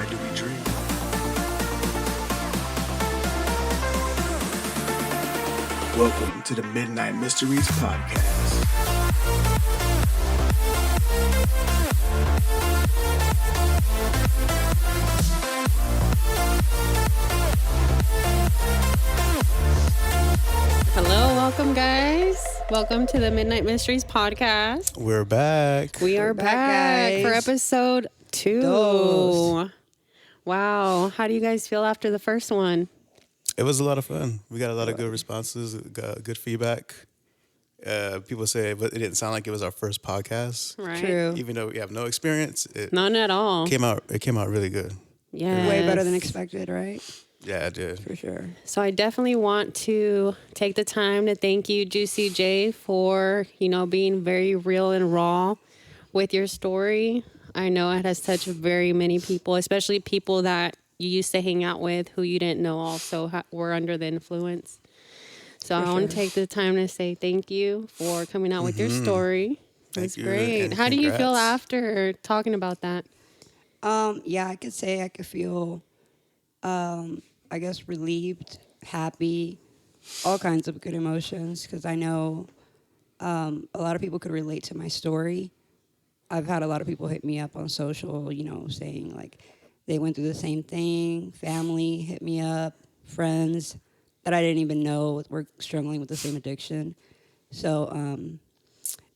why do we dream? Welcome to the Midnight Mysteries Podcast. Hello, welcome guys. Welcome to the Midnight Mysteries Podcast. We're back. We are back guys. for episode 2. Dos. Wow. How do you guys feel after the first one? It was a lot of fun. We got a lot of good responses, got good feedback. People say, but it didn't sound like it was our first podcast. Right. True. Even though we have no experience, it None at all. came out really good. Yes. Way better than expected, right? Yeah, it did. For sure. So I definitely want to take the time to thank you, Juicy J, for, being very real and raw with your story. I know it has touched very many people, especially people that you used to hang out with who you didn't know also were under the influence. So I want to take the time to say thank you for coming out with your story. It was Thank you, great. and How do you feel congrats. after talking about that? Yeah, I could say I could feel, I guess, relieved, happy, all kinds of good emotions because I know a lot of people could relate to my story. I've had a lot of people hit me up on social, saying like they went through the same thing. Family hit me up, friends that I didn't even know were struggling with the same addiction. So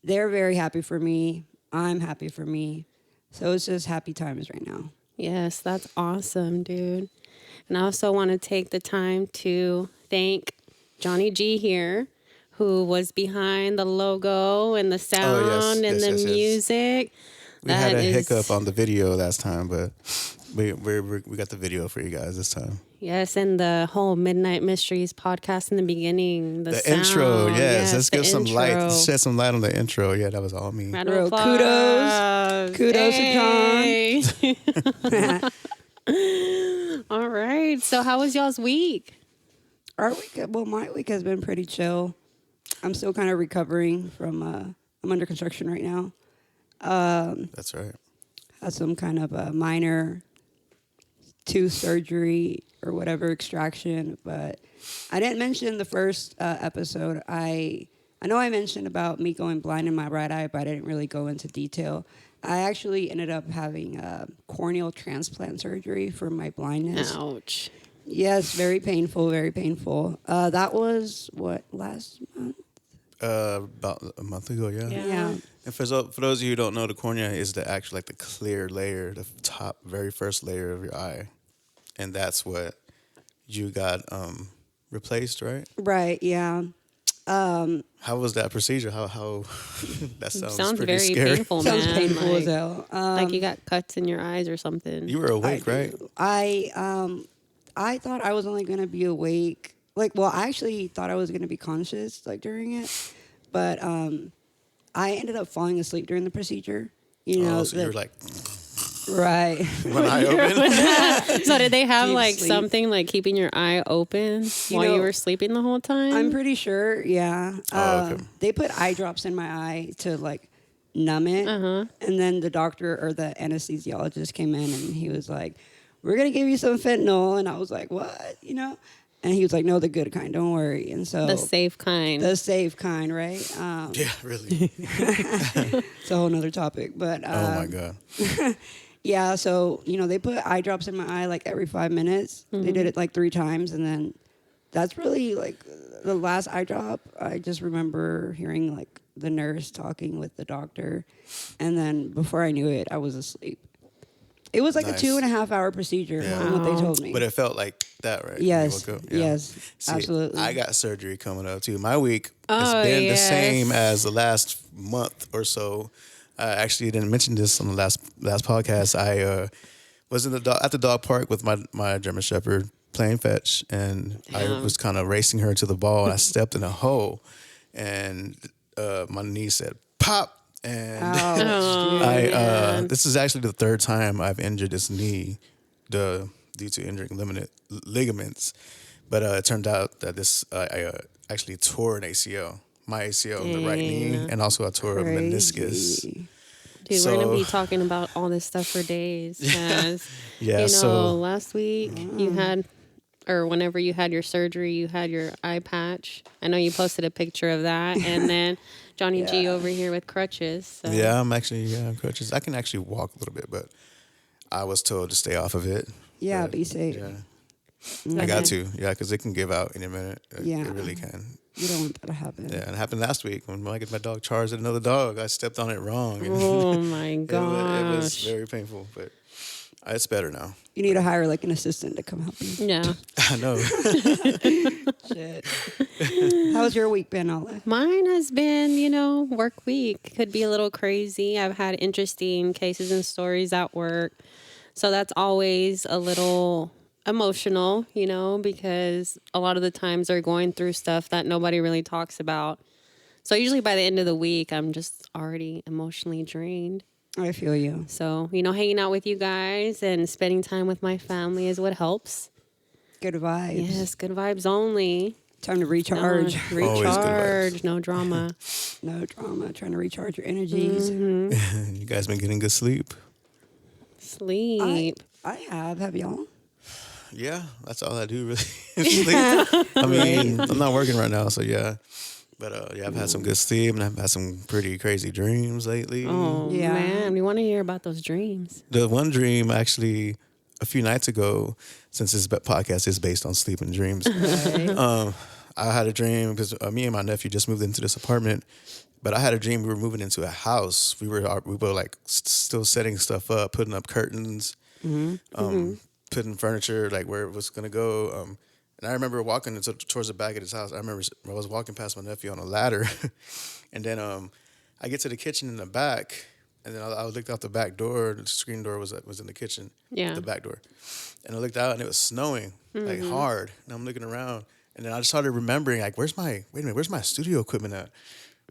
they're very happy for me. I'm happy for me. So it's just happy times right now. Yes, that's awesome, dude. And I also want to take the time to thank Johnny G here, who was behind the logo and the sound and the music. We had a hiccup on the video last time, but we got the video for you guys this time. Yes, and the whole Midnight Mysteries podcast in the beginning. The sound. Intro, yes. Let's the give some light. intro. Let's shed some light on the intro. Yeah, that was all me. Round of Real applause. kudos Hey. All right. So how was y'all's week? Our week, well, my week has been pretty chill. I'm still kind of recovering from, I'm under construction right now. That's right. Had some kind of a minor tooth surgery or whatever extraction, but I didn't mention the first episode. I know I mentioned about me going blind in my right eye, but I didn't really go into detail. I actually ended up having corneal transplant surgery for my blindness. Ouch. Yes, very painful, very painful. That was, last month? About a month ago, yeah. Yeah. And for those of you who don't know, the cornea is the actual, like the clear layer, the top, very first layer of your eye. And that's what you got replaced, right? Right, yeah. How was that procedure? How that sounds pretty very scary. painful, Sounds man. painful as hell. Like you got cuts in your eyes or something. You were awake, right? I thought I was only going to be awake. I actually thought I was going to be conscious, during it. But I ended up falling asleep during the procedure. So you were like, right. one eye open? So did they have Deep sleep. something like keeping your eye open while you were sleeping the whole time? I'm pretty sure, yeah. Okay. They put eye drops in my eye to, numb it. Uh-huh. And then the doctor or the anesthesiologist came in and he was like, we're going to give you some fentanyl. And I was like, what? And he was like, no, the good kind, don't worry. And so The safe kind. the safe kind, right? Yeah, really. It's a whole nother topic. But Oh, my God. yeah, so, they put eye drops in my eye every 5 minutes. They did it 3 times. And then that's really the last eye drop. I just remember hearing the nurse talking with the doctor. And then before I knew it, I was asleep. It was Nice. a 2.5 hour procedure from what they told me. But it felt like that, right? Yes, When you woke up? Yeah. yes, See, absolutely. I got surgery coming up too. My week has Oh, been the yes. same as the last month or so. I actually didn't mention this on the last podcast. I was at the dog park with my German Shepherd playing fetch, and I was kind of racing her to the ball, and I stepped in a hole, and my knee said pop. And this is actually the 3rd time I've injured this knee due to injuring ligaments. But it turned out that I actually tore an ACL, my ACL in the right knee, and also I tore a meniscus. Dude, we're going to be talking about all this stuff for days. 'Cause, Yeah, so last week you had, or whenever you had your surgery, you had your eye patch. I know you posted a picture of that. And then Johnny G over here with crutches. So. yeah, I'm actually on crutches. I can actually walk a little bit, but I was told to stay off of it. Yeah, But, be safe. Yeah, I got to. Yeah, because it can give out any minute. Yeah. It really can. You don't want that to happen. Yeah, and it happened last week when my dog charged at another dog. I stepped on it wrong. And Oh, my it gosh. was very painful, but it's better now. You need to hire like an assistant to come help you. Yeah. I know. Shit. How's your week been, Olive? Mine has been, work week. Could be a little crazy. I've had interesting cases and stories at work. So that's always a little emotional, because a lot of the times they're going through stuff that nobody really talks about. So usually by the end of the week, I'm just already emotionally drained. I feel you. So, hanging out with you guys and spending time with my family is what helps. Good vibes. Yes, good vibes only. Time to recharge. Recharge, no drama. No drama. Trying to recharge your energies. You guys been getting good sleep? Sleep. I have. Have y'all? Yeah, that's all I do really. Sleep. I mean, I'm not working right now, so yeah. But yeah, I've had some good sleep and I've had some pretty crazy dreams lately. Oh, Yeah. man. We want to hear about those dreams. The one dream actually a few nights ago, since this podcast is based on sleep and dreams, I had a dream because me and my nephew just moved into this apartment. But I had a dream we were moving into a house. We were like still setting stuff up, putting up curtains, putting furniture like where it was gonna go. And I remember walking towards the back of his house. I remember I was walking past my nephew on a ladder, and then I get to the kitchen in the back, and then I looked out the back door. The screen door was in the kitchen, the back door, and I looked out and it was snowing like hard. And I'm looking around, and then I just started remembering like, where's my studio equipment at?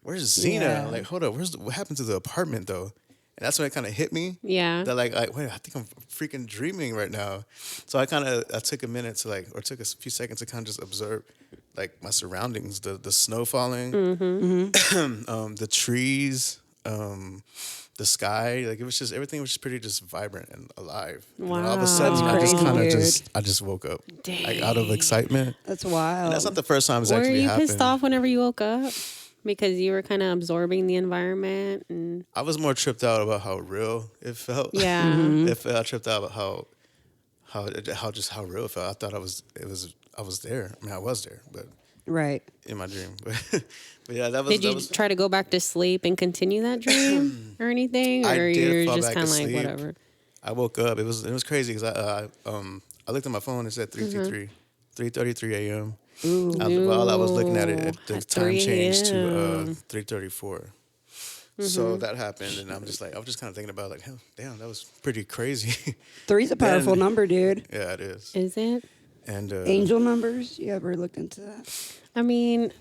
Where's Zena? Yeah. Like, hold up, what happened to the apartment though? And that's when it kind of hit me. Yeah. That wait, I think I'm freaking dreaming right now. So I took a minute to took a few seconds to kind of just observe like my surroundings, the snow falling, the trees, the sky. Like everything was just pretty just vibrant and alive. Wow. And all of a sudden, That's crazy, I just woke up Dang. like out of excitement. That's wild. And that's not the first time it's Were actually you happened. pissed off whenever you woke up? Because you were kind of absorbing the environment and I was more tripped out about how real it felt. yeah. I tripped out about how real it felt. I thought I was there. I mean, I was there, but right. in my dream. But yeah, that was. Did you try to go back to sleep and continue that dream or anything, I or did you're fall just back kind of to like sleep. whatever? I woke up. It was crazy because I looked at my phone. It said 3:33 a.m. While I was looking at it, the At time 3 changed to a.m. 3:34. So that happened, and I was just kind of thinking about like, damn, that was pretty crazy. 3's a powerful number, dude. Yeah, it is. Is it? And Angel numbers. You ever looked into that? I mean,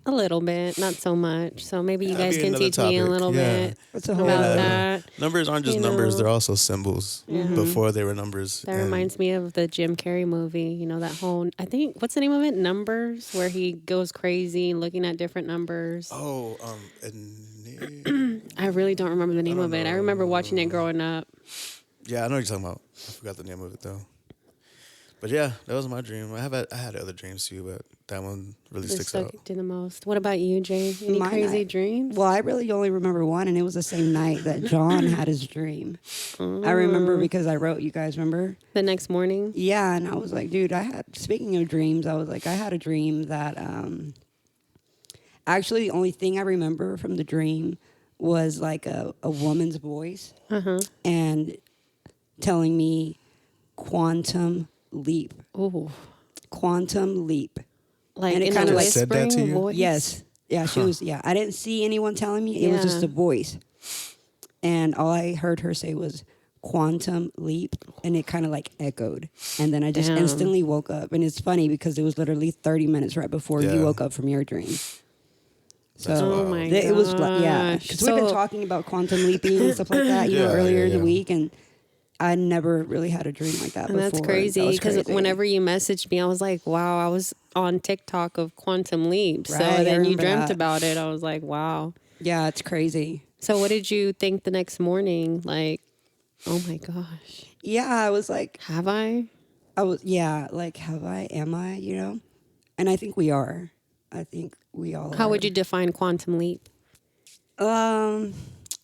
a little bit, not so much. So maybe you That'd guys be can another teach me a topic. little Yeah. bit That's a whole about other- that. Numbers aren't just numbers; they're also symbols. Before they were numbers. That reminds me of the Jim Carrey movie. That whole, I think, what's the name of it? Numbers, where he goes crazy looking at different numbers. Oh, I really don't remember the name of it. I remember watching it growing up. yeah, I know what you're talking about. I forgot the name of it though. But yeah, that was my dream. I had other dreams too, but that one really It sticks stuck out. to the most. What about you, Jay? Any My crazy night. dreams? Well, I really only remember one, and it was the same night that John had his dream. I remember because I wrote. You guys remember? The next morning? Yeah, and I was like, dude, speaking of dreams, I had a dream that actually the only thing I remember from the dream was like a woman's voice and telling me quantum leap. Ooh. Quantum leap. Like And it in kinda a like said that to whispering you? voice? Yes. Yeah, she was, yeah. I didn't see anyone telling me. It was just Yeah. a voice. And all I heard her say was quantum leap. And it kind of like echoed. And then I just Damn. instantly woke up. And it's funny because it was literally 30 minutes right before Yeah. you woke up from your dream. So Oh my it was like, yeah. gosh. Because we've been So- talking about quantum leaping and stuff like that, Yeah, earlier in yeah. the week. And I never really had a dream like that And before. that's crazy That was because crazy. whenever you messaged me, I was like, wow, I was on TikTok of quantum leap. Right, I So then you remember dreamt that. about it. I was like, wow. Yeah, it's crazy. So what did you think the next morning? Like, oh my gosh, Yeah, I was like, have I? like, have I? Am I? You know? And I think we are. I think we all are. How would you define quantum leap? Um,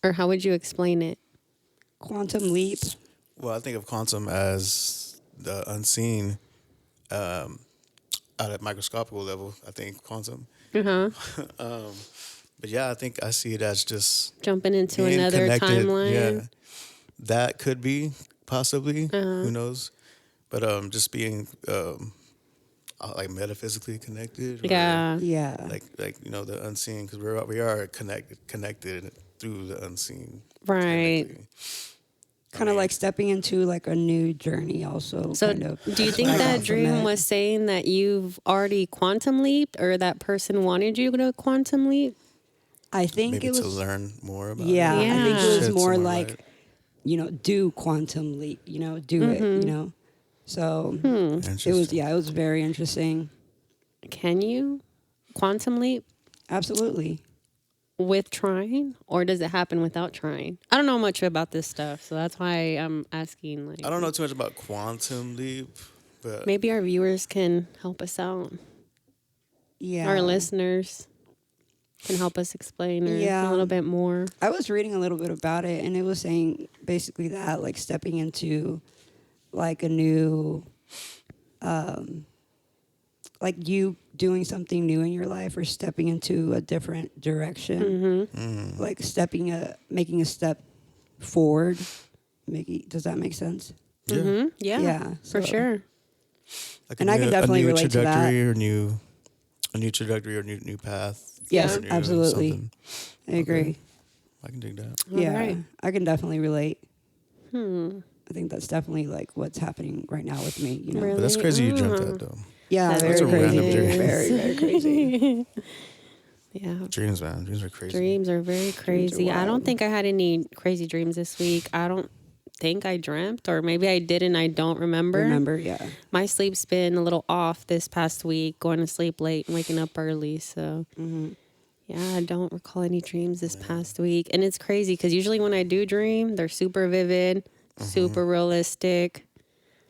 Or how would you explain it? quantum leap. Well, I think of quantum as the unseen at a microscopical level. I think quantum. Uh-huh. But yeah, I think I see it as just Jumping into being another connected. timeline. Yeah, that could be possibly. Who knows? But just being like metaphysically connected. Or Yeah. Yeah. Like the unseen, because we are connected through the unseen. Right. technically. Kind of like stepping into like a new journey also. So kind of. do you That's think what I got that from dream it. was saying that you've already quantum leaped, or that person wanted you to quantum leap? I think Maybe it was to learn more about Yeah, it. I think it Yeah. was Shed more some like, light. do quantum leap, do it, So it was, Interesting. it was very interesting. Can you quantum leap Absolutely. with trying, or does it happen without trying? I don't know much about this stuff, so that's why I'm asking. Like, I don't know too much about quantum leap, but maybe our viewers can help us out. Yeah. Our listeners can help us explain or Yeah. a little bit more. I was reading a little bit about it, and it was saying basically that, like, stepping into like a new, like you doing something new in your life or stepping into a different direction, like making a step forward. Does that make sense? yeah, Mm-hmm. Yeah, Yeah, for so- sure. like And I can definitely a new relate to that. trajectory or a new trajectory or new path. Yes, or new absolutely. something. I agree. I can dig that. All Yeah, right. I can definitely relate. I think that's definitely like what's happening right now with me. Really? But that's crazy you dreamt that though. Yeah, That very is a crazy. random dream. Very, very crazy. Yeah. Dreams, man. Dreams are crazy. Dreams are very crazy. I don't wild. think I had any crazy dreams this week. I don't think I dreamt, or maybe I did and I don't remember. Yeah. My sleep's been a little off this past week, going to sleep late and waking up early. So, yeah, I don't recall any dreams this past week. And it's crazy because usually when I do dream, they're super vivid, super realistic.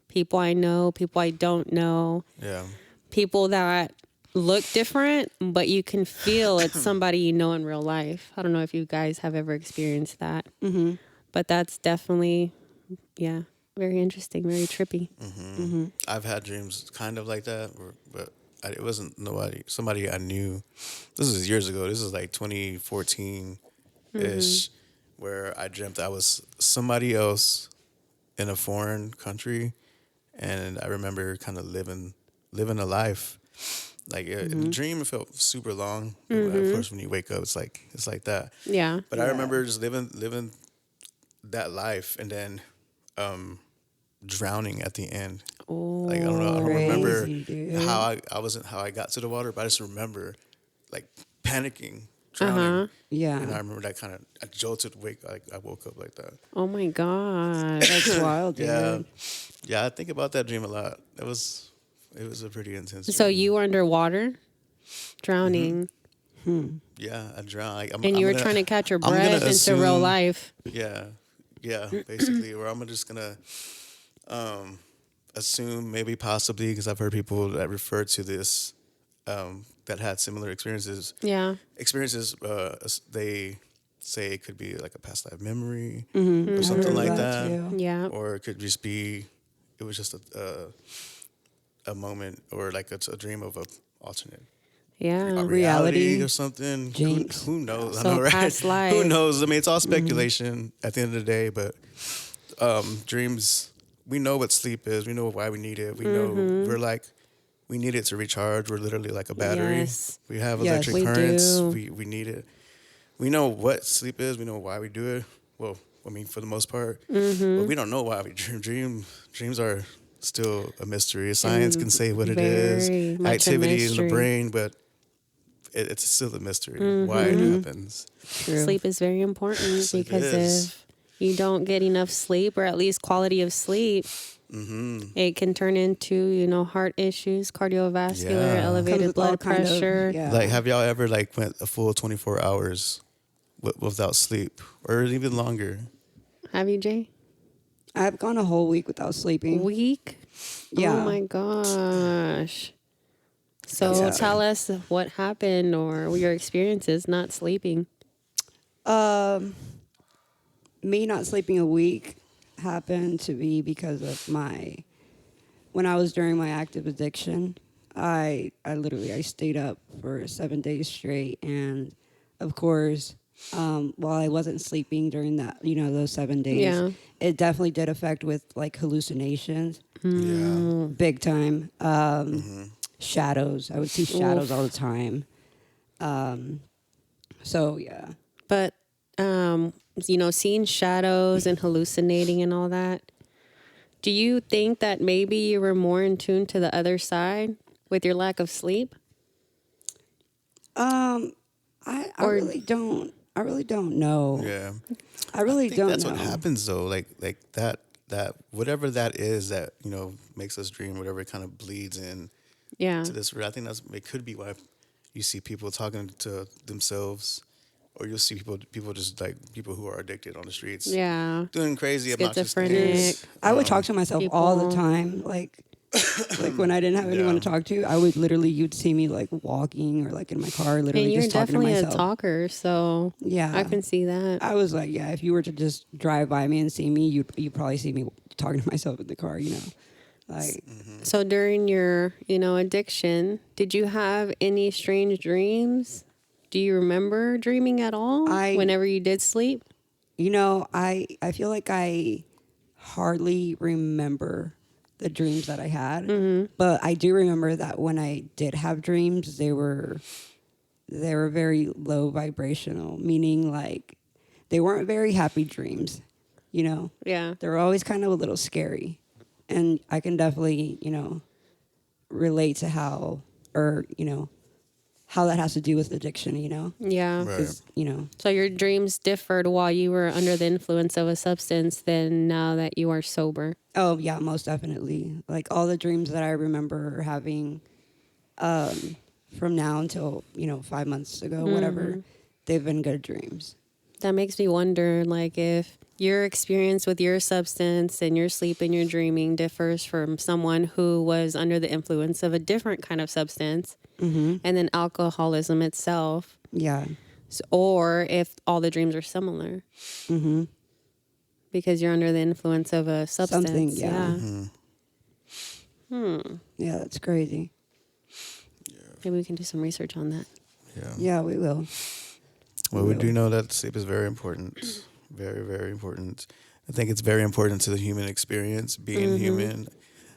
People I know, people I don't know, Yeah. people that look different, but you can feel it's somebody you know in real life. I don't know if you guys have ever experienced that. But that's definitely, very interesting, very trippy. I've had dreams kind of like that, but it wasn't somebody I knew. This was years ago. This was like 2014-ish, where I dreamt I was somebody else in a foreign country, and I remember kind of living a life. Like the dream felt super long. Of course, when you wake up, it's like that. Yeah. But I remember just living that life, and then drowning at the end. Oh, Like I don't remember Crazy, dude. how I got to the water, but I just remember like panicking, drowning. Yeah. And I remember that kind of I jolted I woke up like that. oh my God. That's wild, dude. Yeah, I think about that dream a lot. It was a pretty intense So dream. you were underwater, drowning, Yeah, I drowned. Like, and you were trying to catch your I'm gonna breath into real assume- life. Yeah, basically. Or I'm just gonna assume, maybe possibly, because I've heard people that refer to this that had similar experiences. Yeah. They say it could be like a past life memory Mm-hmm. or something like that that, too. Yeah. or it could just be it was just a moment or like a dream of a alternate Yeah. reality or something. Jinx. Who knows? So I know, right? past life. Who knows? I mean, it's all speculation at the end of the day, but dreams, we know what sleep is. We know why we need it. We know we need it to recharge. We're literally like a battery. Yes. We have Yes, electric we currents. do. We need it. We know what sleep is. We know why we do it. Well, I mean, for the most part. But we don't know why we dream. Dreams are still a mystery. Science can say what it is. very much a Activity in the mystery. brain, but it's still a mystery why it happens. True. Sleep is very important Sleep because is. if you don't get enough sleep, or at least quality of sleep, it can turn into, heart issues, cardiovascular, Yeah. elevated Comes with all blood kind of- pressure. yeah. Like, have y'all ever went a full 24 hours without sleep, or even longer. Have you, Jay? I've gone a whole week without sleeping. Week? Yeah. Oh my gosh. So That's tell us what happened or your experiences not sleeping. Me not sleeping a week happened to be because of when I was during my active addiction, I stayed up for 7 days straight, and of course, while I wasn't sleeping during those 7 days, Yeah. it definitely did affect with like hallucinations, Yeah. big time. Shadows, I would see shadows all the time. So yeah. But, seeing shadows and hallucinating and all that, do you think that maybe you were more in tune to the other side with your lack of sleep? I Or- really don't. I really don't know. Yeah. I really think don't that's know. what happens though. Like that whatever that is that makes us dream, whatever it kind of bleeds in Yeah. to this. I think it could be why you see people talking to themselves, or you'll see people just like people who are addicted on the streets, Yeah. doing crazy obnoxious Schizophrenic. things. I would talk to myself all the people- time, like when I didn't have anyone to Yeah. talk to. I would literally, you'd see me like walking or like in my car, literally And you're just talking to definitely a myself. talker, so Yeah, I can see that. I was like, yeah, if you were to just drive by me and see me, you'd probably see me talking to myself in the car, like. So during your, addiction, did you have any strange dreams? Do you remember dreaming at all whenever you did sleep? I feel like I hardly remember the dreams that I had, but I do remember that when I did have dreams, they were very low vibrational, meaning like they weren't very happy dreams. Yeah. They were always kind of a little scary, and I can definitely relate to how that has to do with addiction. Yeah. Right. 'Cause, So your dreams differed while you were under the influence of a substance than now that you are sober. Oh yeah, most definitely. Like all the dreams that I remember having from now until 5 months ago, whatever, they've been good dreams. That makes me wonder, like, if your experience with your substance and your sleep and your dreaming differs from someone who was under the influence of a different kind of substance and then alcoholism itself, Yeah. or if all the dreams are similar. Because you're under the influence of a substance. Something, yeah. Yeah, that's crazy. Maybe we can do some research on that. Yeah. Yeah, we will. Well, we do know that sleep is very important. Very, very important. I think it's very important to the human experience, being human.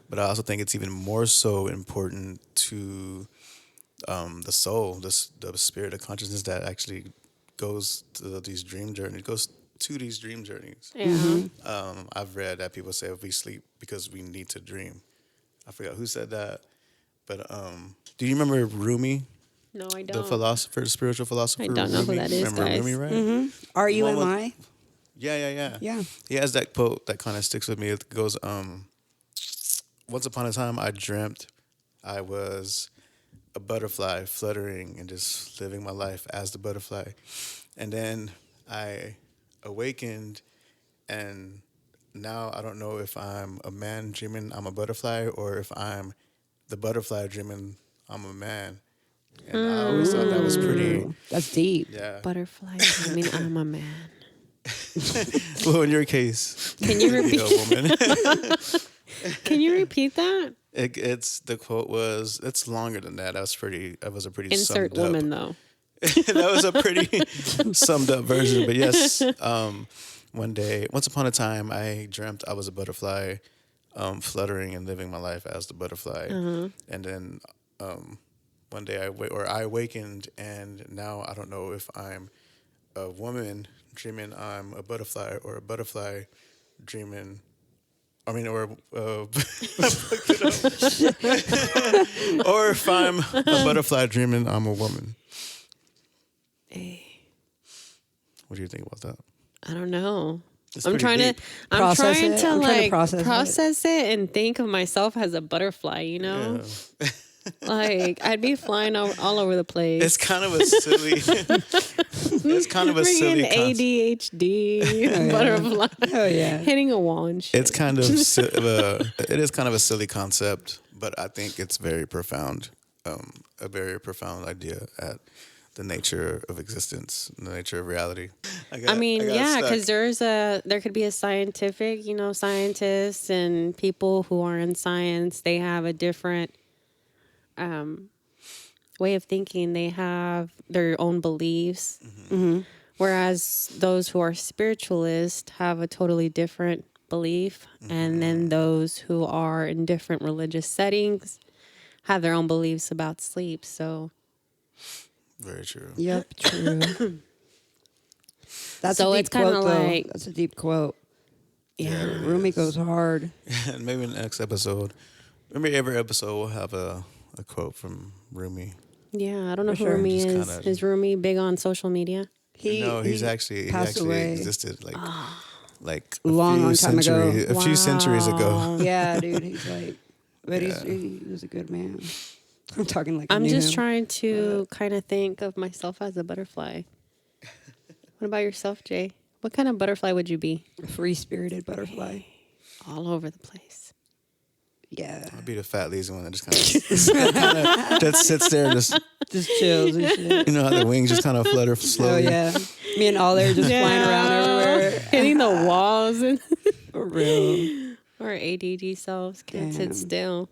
But I also think it's even more so important to the soul, the spirit, the consciousness that actually goes to these dream journeys, Yeah. I've read that people say if we sleep because we need to dream. I forgot who said that. But do you remember Rumi? No, I The don't. philosopher, the spiritual philosopher. I don't know who Rumi? that is, Remember guys. Rumi, right? Are you One am with- I? Yeah. Yeah. He has that quote that kind of sticks with me. It goes, once upon a time I dreamt I was a butterfly fluttering and just living my life as the butterfly. And then I awakened, and now I don't know if I'm a man dreaming I'm a butterfly or if I'm the butterfly dreaming I'm a man. And I always thought that was pretty, That's deep. yeah. Butterfly. I mean, I'm a man. Well, in your case, Can you you're repeat? a woman. Can you repeat that? It's the quote was, it's longer than that. That was a pretty Insert summed woman up. though. That was a pretty summed up version. But yes, once upon a time, I dreamt I was a butterfly, fluttering and living my life as the butterfly. And then one day I awakened, and now I don't know if I'm a woman dreaming I'm a butterfly or a butterfly dreaming. I mean, or if I'm a butterfly dreaming I'm a woman. What do you think about that? I don't know. It's I'm pretty trying deep. to. I'm Process trying it. to I'm trying to like process it. it and think of myself as a butterfly. You know, like I'd be flying all over the place. It's kind of a silly. It's kind of a silly concept. ADHD butterfly. Oh yeah. Hitting a wall and shit. It's kind of it is kind of a silly concept, but I think it's very profound. A very profound idea at the nature of existence, the nature of reality. I mean, yeah, stuck. because there could be a scientific, scientists and people who are in science. They have a different way of thinking. They have their own beliefs, whereas those who are spiritualists have a totally different belief, and then those who are in different religious settings have their own beliefs about sleep. So. Very true. Yep, true. That's So a deep it's kinda quote, though. like- That's a deep quote. Yeah. it really Rumi is. goes hard. And maybe in the next episode, maybe every episode we'll have a quote from Rumi. Yeah, I don't know For who sure. Rumi Just is. kinda- Is Rumi big on social media? No, he passed actually away. existed like Long time ago. a few centuries ago. Yeah, dude. He's like, but Yeah. he was a good man. I'm talking like I I'm knew just him. trying to kind of think of myself as a butterfly. What about yourself, Jay? What kind of butterfly would you be? A free-spirited butterfly. All over the place. Yeah, I'll be the fat lazy one that just just sits there and just just chills and shit. how the wings just kind of flutter Oh slowly. yeah, me and Oliver just flying around everywhere. Hitting the walls and For real. our ADD selves can't Damn. sit still.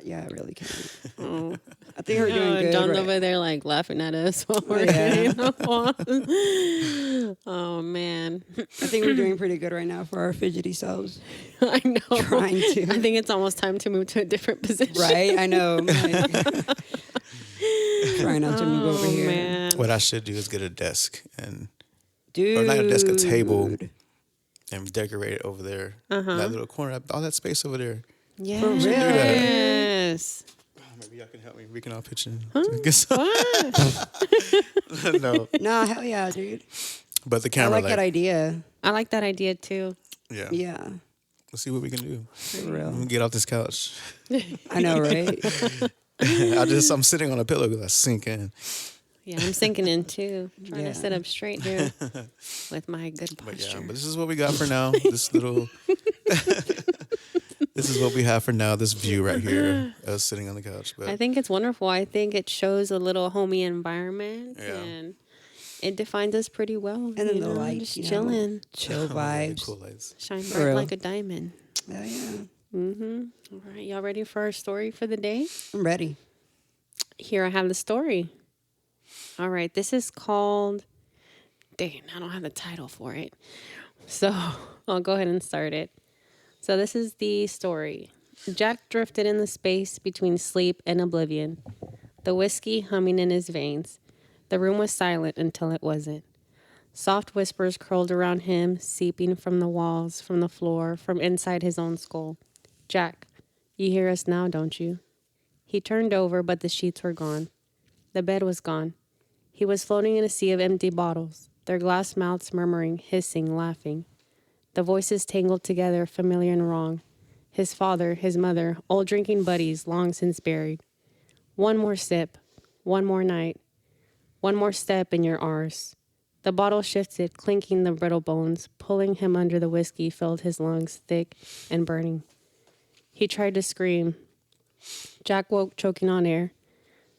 Yeah, I really can't. Oh. I think we're doing good. John's right? over there like laughing at us while we're Yeah. hitting the walls. Oh man. I think we're doing pretty good right now for our fidgety selves. I know. Trying to. I think it's almost time to move to a different position. Right? I know. I'm like, trying not to move over here. Man. What I should do is get a desk and Dude. or not a desk, a table, and decorate it over there. That little corner, all that space over there. Yes. real. Yes. Maybe y'all can help me. We can all pitch in. Get some- no, Nah, hell yeah, dude. but the I camera, like that idea. I like that idea too. yeah. Yeah, Let's see what we can do. for Let me real. get off this couch. I know, right? I'm sitting on a pillow because I sink in. Yeah, I'm sinking in too. Trying Yeah. to sit up straight here with my good But posture. yeah, but this is what we got for now. This little. This is what we have for now. This view right here, us sitting on the couch. But I think it's wonderful. I think it shows a little homey environment Yeah. and it defines us pretty well. And then the just lights, chilling, Chill vibes. cool lights. shine For bright real. like a diamond. Hell yeah. All right, y'all ready for our story for the day? I'm ready. Here I have the story. All right, this is called. Dang, I don't have the title for it, so I'll go ahead and start it. So this is the story. Jack drifted in the space between sleep and oblivion, the whiskey humming in his veins. The room was silent until it wasn't. Soft whispers curled around him, seeping from the walls, from the floor, from inside his own skull. Jack, you hear us now, don't you? He turned over, but the sheets were gone. The bed was gone. He was floating in a sea of empty bottles, their glass mouths murmuring, hissing, laughing. The voices tangled together, familiar and wrong. His father, his mother, old drinking buddies, long since buried. One more sip, one more night, one more step in your arse. The bottle shifted, clinking the brittle bones, pulling him under. The whiskey filled his lungs, thick and burning. He tried to scream. Jack woke, choking on air.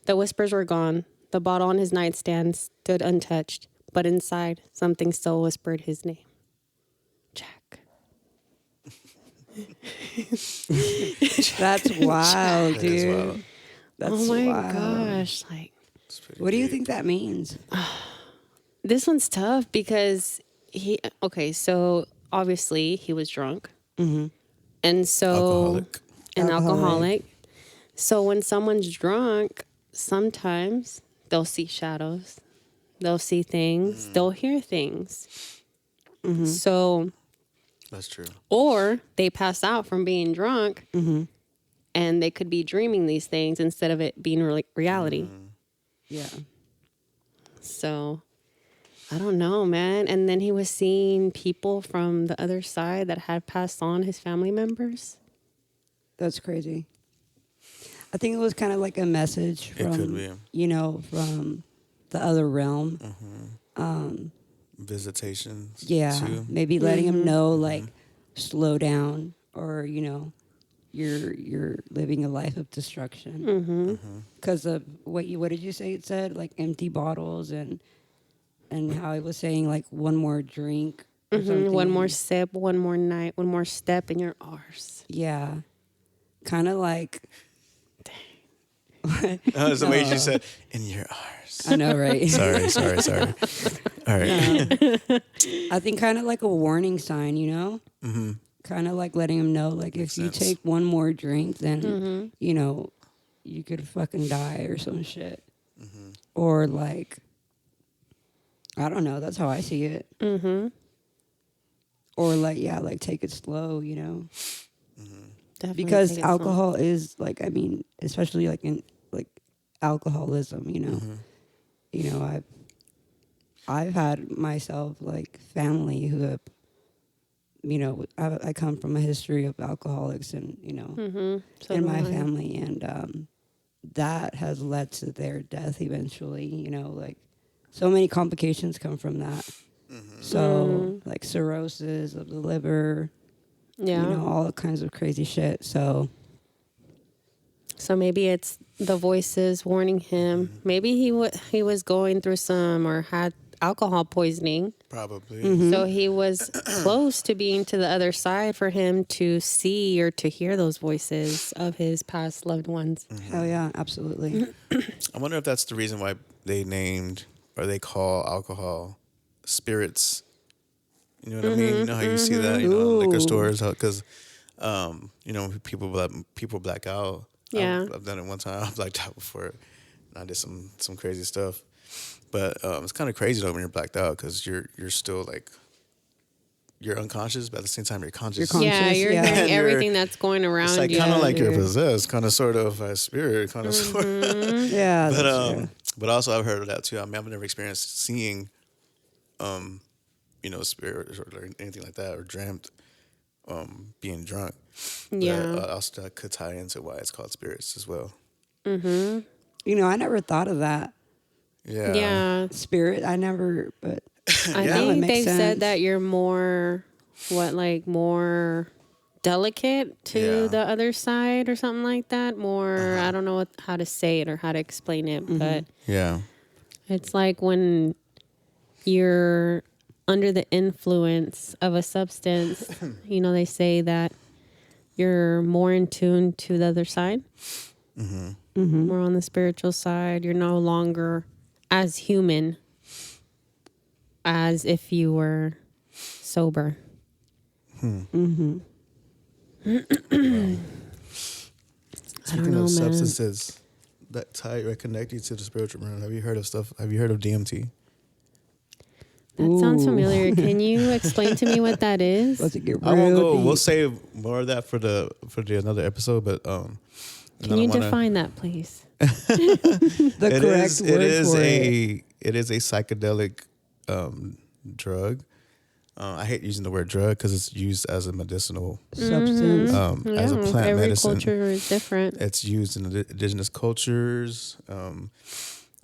The whispers were gone. The bottle on his nightstand stood untouched, but inside, something still whispered his name. Jack. That's wild, That is dude. wild. That's Oh my wild. gosh. Like, It's pretty What do you deep. think that means? this one's tough because so obviously he was drunk. Mm-hmm. And so, Alcoholic. an Alcoholic. alcoholic. So when someone's drunk, sometimes they'll see shadows, they'll see things, they'll hear things. So, That's true. or they pass out from being drunk and they could be dreaming these things instead of it being reality. Yeah. So, I don't know, man. And then he was seeing people from the other side that had passed on, his family members. That's crazy. I think it was kind of like a message It could from, be. from the other realm. Visitations. Yeah, Too. maybe letting them know like slow down, or you're living a life of destruction because of what did you say it said, like empty bottles, and how it was saying like one more drink or something. One more sip, one more night, one more step in your arse. Yeah, kind of like. That's the way she said, in your arms. I know, right? Sorry. All right. I think kind of like a warning sign, kind of like letting them know, like, Makes if you sense. take one more drink, then you could fucking die or some shit, or like, I don't know. That's how I see it. Or like, yeah, like take it slow, Definitely because take it slow. alcohol is like, I mean, especially like in like alcoholism, I've had myself like family who have, I come from a history of alcoholics, and So in do my I. family, and that has led to their death eventually. Like so many complications come from that. So like cirrhosis of the liver, Yeah. all kinds of crazy shit. So So maybe it's the voices warning him. Maybe he was going through some or had alcohol poisoning. Probably. So he was close to being to the other side for him to see or to hear those voices of his past loved ones. hell yeah, absolutely. I wonder if that's the reason why they named or they call alcohol spirits. You know what I mean? You know how you see that, in liquor Ooh. stores, because, people black out. Yeah. I've done it one time. I blacked out before, and I did some crazy stuff. But it's kind of crazy though when you're blacked out, because you're still like, you're unconscious, but at the same time you're conscious. You're conscious. Yeah, you're yeah. hearing And you're- everything that's going around It's like you. kind of like you're dude. possessed, kind of sort of a spirit, kind of sort of. Yeah, But that's true. but also I've heard of that too. I mean, I've never experienced seeing, spirits or anything like that, or dreamt, being drunk. Yeah. But also that could tie into why it's called spirits as well. I never thought of that. Yeah. Yeah. Spirit, I never, but I Yeah. that think makes they've said sense. that you're more delicate to Yeah. the other side or something like that. More, I don't know how to say it or how to explain it, but Yeah. it's like when you're under the influence of a substance, they say that you're more in tune to the other side. More on the spiritual side. You're no longer as human as if you were sober. Speaking know, of man. substances that tie or connect you to the spiritual realm, have you heard of DMT? That sounds Ooh. familiar. Can you explain to me what that is? Let's get real I won't go. deep. We'll save more of that for the another episode, but Can you define that, please? the correct word for it. It is a psychedelic drug. I hate using the word drug because it's used as a medicinal, Substance. as a plant every medicine. culture is different. It's used in the indigenous cultures,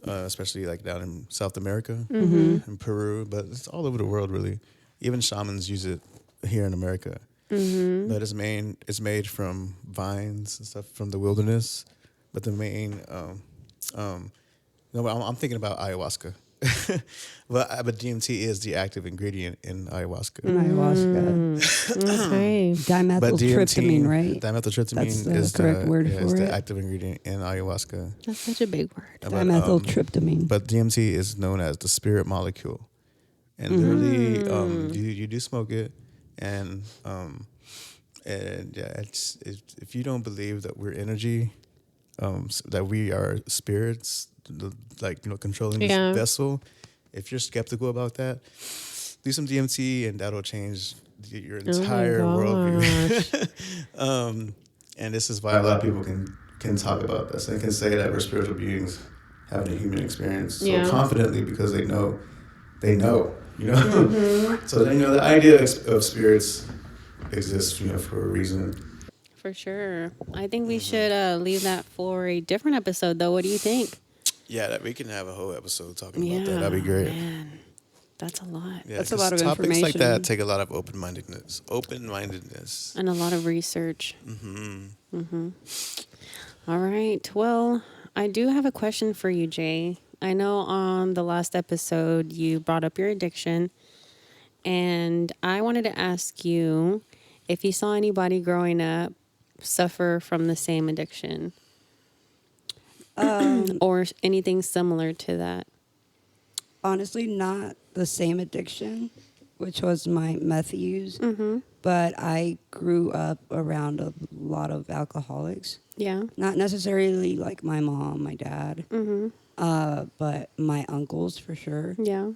especially like down in South America, in Peru, but it's all over the world really. Even shamans use it here in America. But it's made from vines and stuff from the wilderness. But the main, I'm thinking about ayahuasca. but DMT is the active ingredient in ayahuasca. Ayahuasca. Okay. But Dimethyltryptamine, right? Dimethyltryptamine That's the is correct word is for the it. active ingredient in ayahuasca. That's such a big word. Dimethyltryptamine. But DMT is known as the spirit molecule, and literally, you do smoke it, and yeah, it's if you don't believe that we're energy, that we are spirits, controlling this Yeah. vessel. If you're skeptical about that, do some DMT, and that'll change your entire worldview. And this is why a lot of people can talk about this and can say that we're spiritual beings having a human experience so confidently because they know, So then, the idea of spirits exists, for a reason. For sure. I think we should leave that for a different episode, though. What do you think? Yeah, that we can have a whole episode talking about that. That'd be great. Man. That's a lot. Yeah, That's a 'cause lot of topics like information. that take a lot of open-mindedness. And a lot of research. All right. Well, I do have a question for you, Jay. I know on the last episode you brought up your addiction, and I wanted to ask you if you saw anybody growing up suffer from the same addiction or anything similar to that. Honestly, not the same addiction, which was my meth use, Mm-hmm. but I grew up around a lot of alcoholics. Yeah. Not necessarily like my mom, my dad, Mm-hmm. but my uncles for sure. Yeah.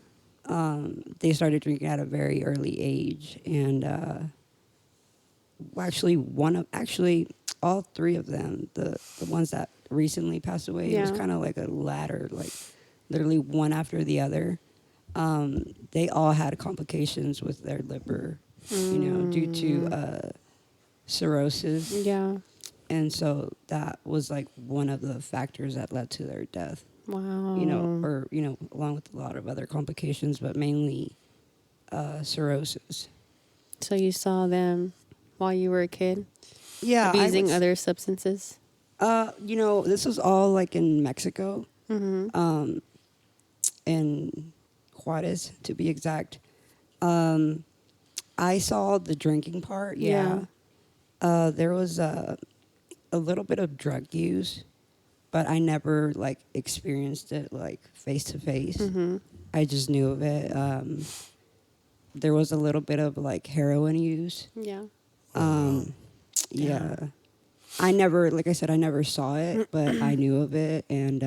They started drinking at a very early age, and actually all three of them, the ones that recently passed away, it was Yeah. kind of like a ladder, like literally one after the other. They all had complications with their liver, due to cirrhosis. Yeah. And so that was like one of the factors that led to their death, Wow. along with a lot of other complications, but mainly cirrhosis. So you saw them while you were a kid Yeah. abusing other substances? This was all like in Mexico, Mm-hmm. in Juarez to be exact. I saw the drinking part. Yeah. There was a little bit of drug use, but I never like experienced it like face to face. Mm-hmm. I just knew of it. There was a little bit of like heroin use. Yeah. Yeah. I never, like I said, I never saw it, but I knew of it. And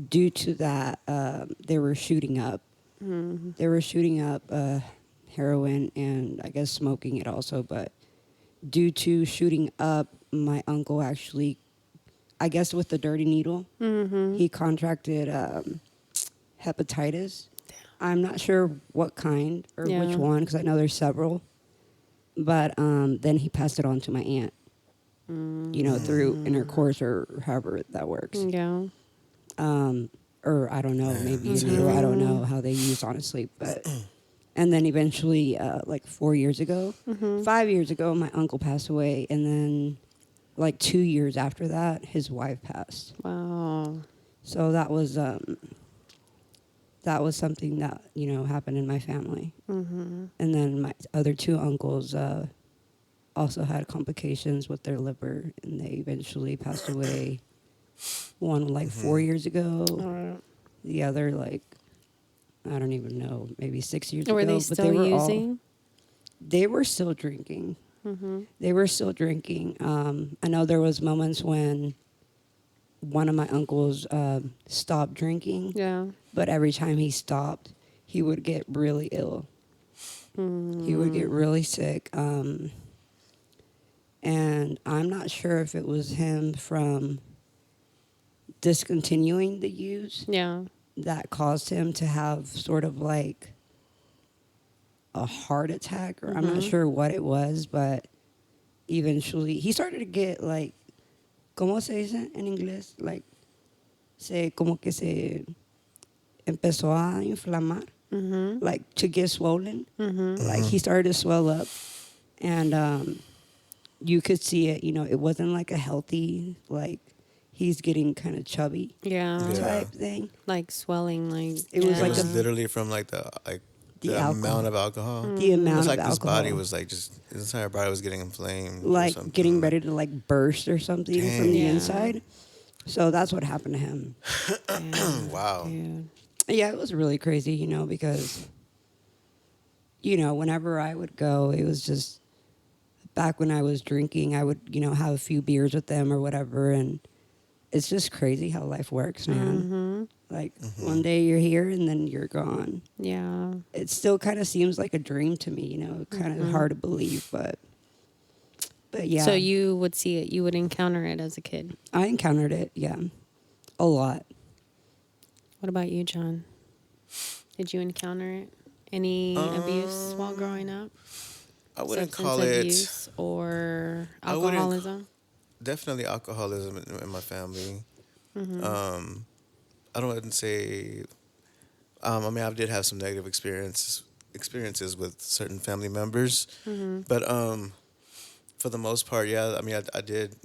due to that, they were shooting up. Mm-hmm. They were shooting up heroin and I guess smoking it also. But due to shooting up, my uncle actually, I guess with the dirty needle, Mm-hmm. he contracted hepatitis. I'm not sure what kind or Yeah. which one because I know there's several. But then he passed it on to my aunt, through intercourse or however that works. Yeah. Or I don't know, maybe that's you knew. I don't know how they use honestly, but and then eventually, like 4 years ago, 5 years ago, my uncle passed away, and then like 2 years after that, his wife passed. Wow. So that was something that happened in my family, Mm-hmm. and then my other two uncles also had complications with their liver, and they eventually passed away. One like 4 years ago, All right. the other like I don't even know, maybe 6 years Were ago. they still using? They were still drinking. Mm-hmm. They were still drinking. I know there was moments when one of my uncles stopped drinking, Yeah. but every time he stopped, he would get really ill. He would get really sick. And I'm not sure if it was him from discontinuing the use Yeah. that caused him to have sort of like a heart attack, or I'm not sure what it was, but eventually he started to get like, ¿cómo se dice en inglés? Like, como que se empezó a inflamar, Mm-hmm. like to get swollen. Mm-hmm. Like he started to swell up, and you could see it. It wasn't like a healthy, like he's getting kind of chubby Yeah. Yeah. type thing. Like swelling, like It was It like was a- literally from like the The alcohol. amount of alcohol. The It amount was like of his alcohol, body was like just his entire body was getting inflamed, or like something. getting ready to like burst or something from the Yeah. inside. So that's what happened to him. Wow. Dude. Yeah, it was really crazy, because, whenever I would go, it was just back when I was drinking, I would, have a few beers with them or whatever. And it's just crazy how life works, man. Mm-hmm. Like one day you're here and then you're gone. Yeah. It still kind of seems like a dream to me, kind of hard to believe, but yeah. So you would see it, you would encounter it as a kid. I encountered it, yeah, a lot. What about you, John? Did you encounter it? Any abuse while growing up? I wouldn't Substance call it abuse or I wouldn't- alcoholism? definitely alcoholism in my family. Mm-hmm. I don't say I mean, I did have some negative experiences with certain family members, but for the most part, yeah. I mean, I did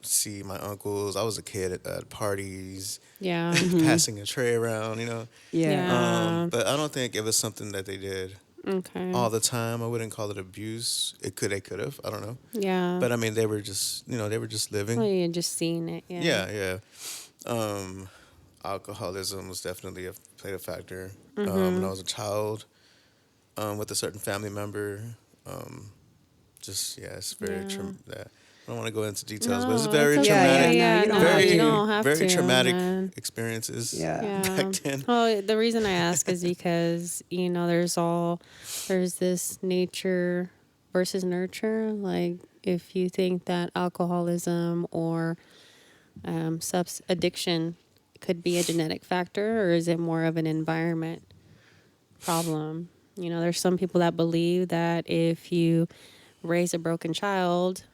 see my uncles. I was a kid at parties, Yeah. passing a tray around, you know. Yeah. But I don't think it was something that they did Okay. all the time. I wouldn't call it abuse. They could have. I don't know. Yeah. But I mean, they were just, they were just living. Well, you're just seeing it. Yeah. Yeah, yeah. Um, Alcoholism was definitely played a factor. When I was a child, with a certain family member, just yeah, it's very Yeah. that. I don't want to go into details, but it's No, very it's okay. traumatic. Yeah, no, very, you don't have very to, traumatic man. experiences Yeah. back then. Well, the reason I ask is because, there's this nature versus nurture. Like, if you think that alcoholism or substance addiction could be a genetic factor, or is it more of an environment problem? There's some people that believe that if you raise a broken child,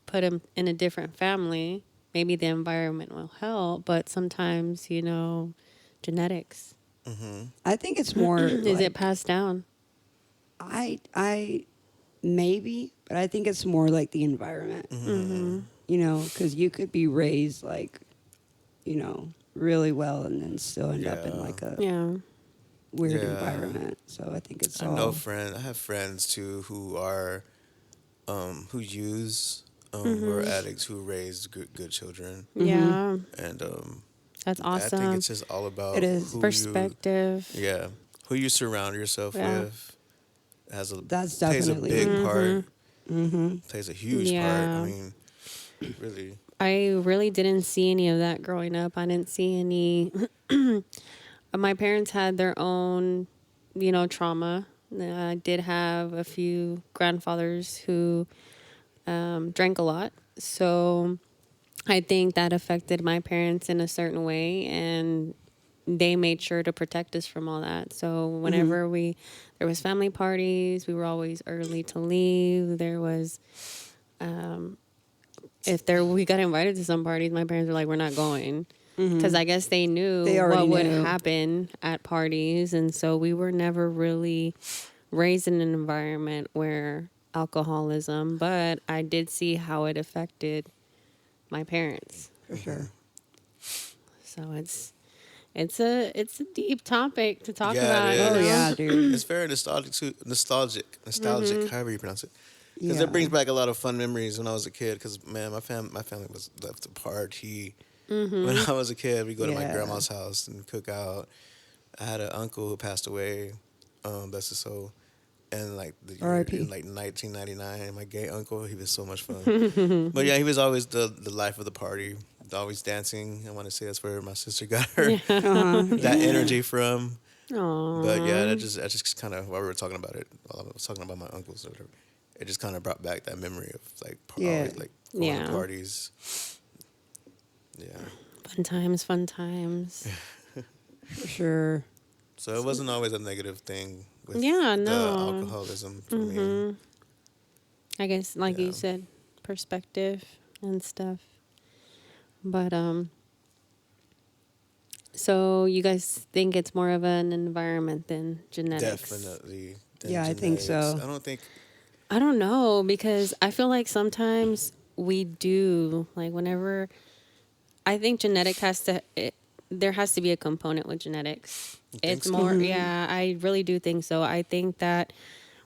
put him in a different family, maybe the environment will help, but sometimes, genetics. I think it's more. Is it passed down? I maybe, but I think it's more like the environment. Because you could be raised like, really well, and then still end up in Yeah. like a Yeah. weird Yeah. environment. So I think it's I all. know I have friends too who are, who use, who are addicts who raise good children, Yeah. and That's I think awesome. it's just all about It is. who Perspective. who you surround yourself Yeah. with That's plays a definitely big part. Plays a huge part. Yeah. I mean, really. I really didn't see any of that growing up. I didn't see any. My parents had their own, trauma. I did have a few grandfathers who drank a lot. So I think that affected my parents in a certain way, and they made sure to protect us from all that. So whenever there was family parties, we were always early to leave. There was, we got invited to some parties, my parents were like, we're not going. Because I guess they knew They already what would knew. happen at parties. And so we were never really raised in an environment where alcoholism, but I did see how it affected my parents. for sure. So it's a deep topic to talk Yeah, about. it you is. Oh know? yeah, dude. It's very nostalgic too. Nostalgic, however you pronounce it. Because Yeah. it brings back a lot of fun memories when I was a kid. Because man, my family was left to party. When I was a kid, we go to my Yeah. grandma's house and cook out. I had an uncle who passed away, bless his soul, and like R.I.P. in like 1999. My gay uncle, he was so much fun. But yeah, he was always the life of the party, always dancing. I want to say that's where my sister got her that energy from. Aw. But yeah, that just kind of while we were talking about it, while I was talking about my uncles or whatever, it just kind of brought back that memory of like Yeah. always like going Yeah. to parties. Yeah. Fun times. For sure. So it wasn't always a negative thing with Yeah, the no. alcoholism for me. I guess, like Yeah. you said, perspective and stuff. But so you guys think it's more of an environment than genetics? Definitely. Yeah, I think so. I don't think. I don't know, because I feel like sometimes we do, like, whenever I think there has to be a component with genetics. think It's so? more, yeah, I really do think so. I think that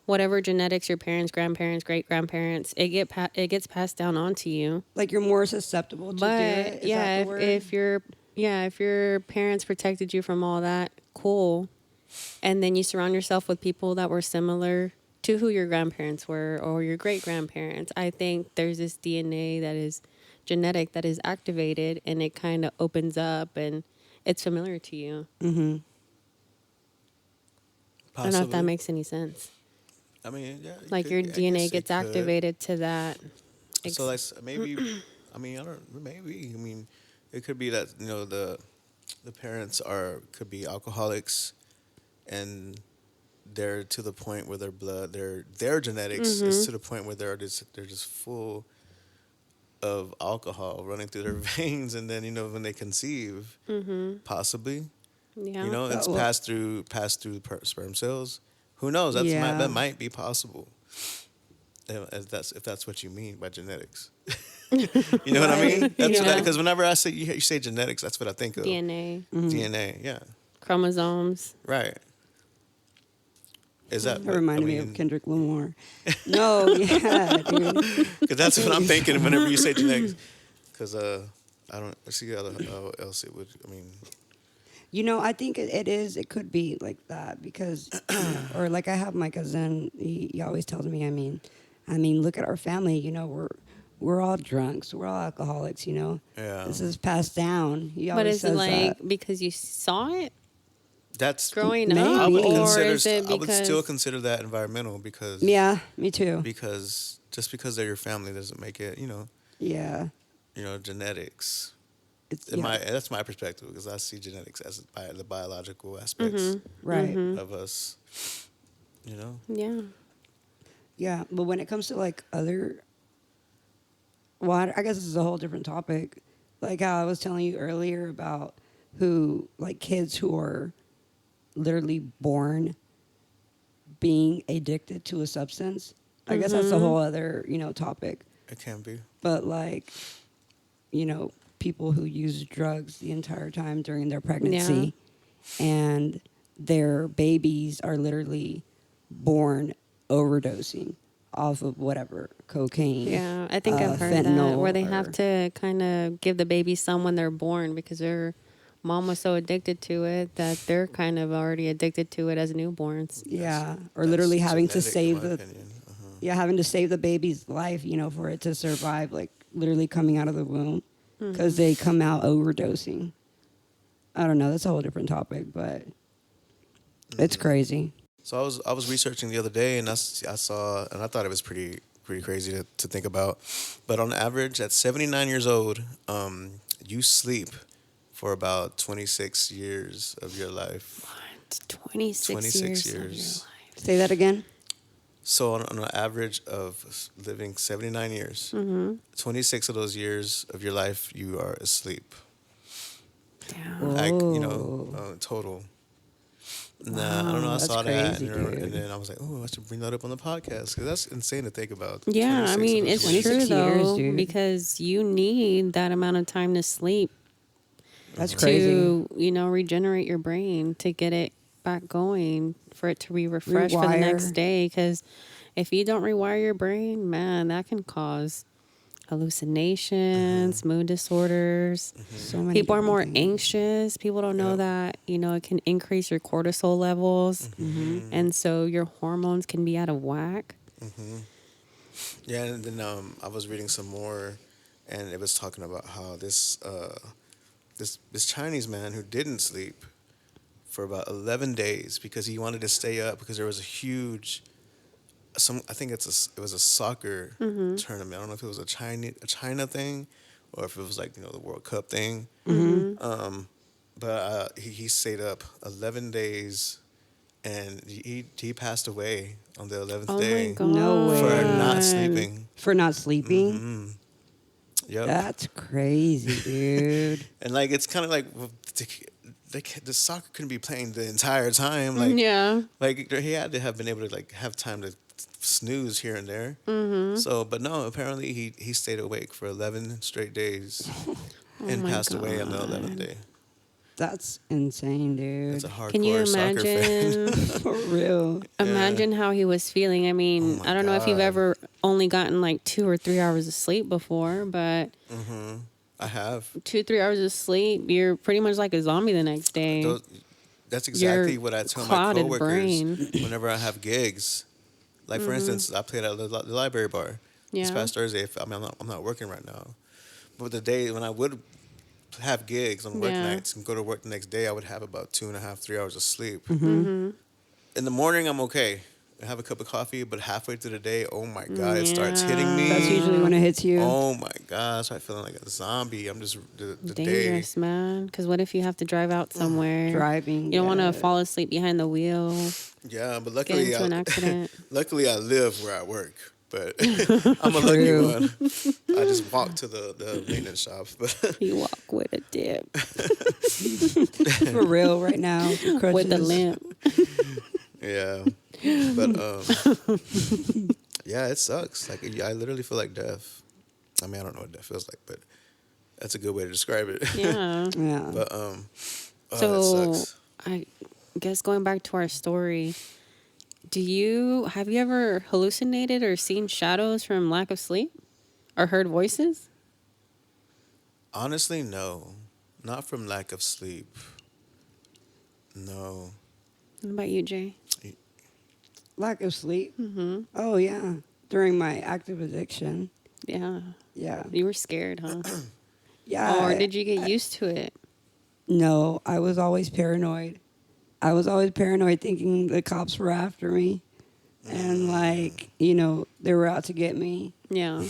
whatever genetics your parents, grandparents, great grandparents, it gets passed down onto you. Like you're more susceptible to do But it. Is yeah, that the word? if your parents protected you from all that, cool. And then you surround yourself with people that were similar to who your grandparents were or your great grandparents. I think there's this DNA that is genetic that is activated, and it kind of opens up and it's familiar to you. Mm-hmm. I don't know if that makes any sense. I mean, yeah. it Like could- your I guess DNA it gets could. activated to that. So like maybe, I mean, I don't. Maybe I mean, it could be that the parents could be alcoholics, and they're to the point where their genetics is to the point where they're just full of alcohol running through their veins, and then when they conceive, possibly, Yeah. You know, it's Well- passed through sperm cells. Who knows? Yeah. That might be possible. If that's what you mean by genetics. You know what I mean? Right. That's Yeah. because whenever I say you say genetics, that's what I think of. DNA, DNA, yeah, chromosomes. right. Is that? That reminded me of Kendrick Lamar. No, yeah, dude. Because that's what I'm thinking whenever you say genetics. Because I don't see how else it would. I mean, You know, I think it is. It could be like that because, or like I have my cousin. He always tells me. I mean, look at our family. You know, we're all drunks. We're all alcoholics. You know. Yeah. This is passed down. He But always is it says like that. because you saw it that's growing Maybe. up, I would or consider. is it I would because still consider that environmental because Yeah, me too. because just because they're your family doesn't make it. Yeah, Genetics. it's That's my perspective because I see genetics as the biological aspects Mm-hmm. right. of us. yeah, Yeah, but when it comes to like other, well, I guess this is a whole different topic. Like how I was telling you earlier about who, like kids who are literally born being addicted to a substance. I guess that's a whole other, topic. It can be. But like, people who use drugs the entire time during their pregnancy and their babies are literally born overdosing off of whatever cocaine. yeah. I think I've heard that fentanyl where they or- have to kind of give the baby some when they're born because their mom was so addicted to it that they're kind of already addicted to it as newborns. Yeah, or literally having to Genetic, save in my the opinion. having to save the baby's life, for it to survive, like literally coming out of the womb because they come out overdosing. I don't know. That's a whole different topic, but it's crazy. So I was researching the other day, and I saw, and I thought it was pretty crazy to think about. But on average, at 79 years old, you sleep for about 26 years of your life. What? 26 26 years. Of your years. life. Say that again. So on an average of living 79 years, 26 of those years of your life, you are asleep. Damn. Like, Whoa. total. Nah, I Wow, don't know. I that's saw that, crazy, and dude. then I was like, "Oh, I should bring that up on the podcast because that's insane to think about." Yeah, I 26 of mean, those it's years. true 26 years, though, dude. because you need that amount of time to sleep That's crazy. to, regenerate your brain to get it back going for it to be refreshed for the next Rewire. day. Because if you don't rewire your brain, man, that can cause hallucinations, mood disorders. So many People are different more things. anxious. People don't know Yep. that, it can increase your cortisol levels. And so your hormones can be out of whack. Yeah, and then I was reading some more, and it was talking about how this Chinese man who didn't sleep for about 11 days because he wanted to stay up because there was a huge I think it was a soccer tournament. I don't know if it was a China thing or if it was like the World Cup thing. But he stayed up 11 days, and he passed away on the 11th Oh day my God. No way. for not sleeping. For not sleeping. Mm-hmm. Yep. That's crazy, dude. And like it's kind of like the soccer couldn't be playing the entire time. Like Yeah. like he had to have been able to like have time to snooze here and there. So, but no, apparently he stayed awake for 11 straight days and my passed away on the 11th day. That's insane, dude. That's a hardcore Can you soccer fan. imagine? For real. Imagine how he was feeling. I mean, Oh my I don't know if you've God. ever only gotten like 2 or 3 hours of sleep before, but I have. 2-3 hours of sleep, you're pretty much like a zombie the next day. That's exactly Your what I tell my clouded coworkers brain. whenever I have gigs. Like for instance, I played at the library bar this Yeah. past Thursday. I'm not working right now, but the day when I would have gigs on work Yeah. nights and go to work the next day, I would have about 2.5, 3 hours of sleep. Mm-hmm. In the morning, I'm okay. I have a cup of coffee, but halfway through the day, oh my God, it starts hitting me. That's usually when it hits you. Oh my God, I start feeling like a zombie. I'm just the day. Dangerous, man. Because what if you have to drive out somewhere? Driving. You don't want yeah. to fall asleep behind the wheel, Yeah, but get into an accident. luckily I live where I work. but I'm a lucky one. I just walk to the maintenance shop. But You walk with a dip, For real, right now. with a limp. yeah, but yeah, it sucks. Like I literally feel like death. I mean, I don't know what death feels like, but that's a good way to describe it. Yeah. Yeah. But that So sucks. I guess going back to our story, have you ever hallucinated or seen shadows from lack of sleep, or heard voices? Honestly, no, not from lack of sleep. No. What about you, Jay? Lack of sleep. Mm-hmm. Oh, yeah. During my active addiction. Yeah. Yeah. You were scared, huh? Yeah. Or did you get used to it? No, I was always paranoid. I was always paranoid thinking the cops were after me. And, like, they were out to get me. Yeah.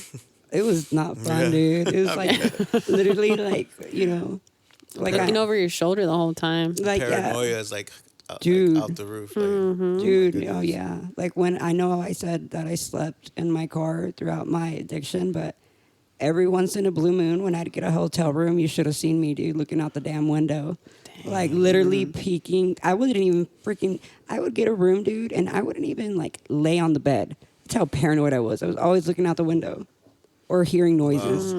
It was not fun, Yeah. dude. It was like, literally, like, like Looking over your shoulder the whole time. like, Paranoia is like, Dude. out the roof. Like, Dude, goodness. oh yeah. Like when I know I said that I slept in my car throughout my addiction, but every once in a blue moon when I'd get a hotel room, you should have seen me, dude, looking out the damn window. Like literally peeking. I would get a room, dude, and I wouldn't even like lay on the bed. That's how paranoid I was. I was always looking out the window or hearing noises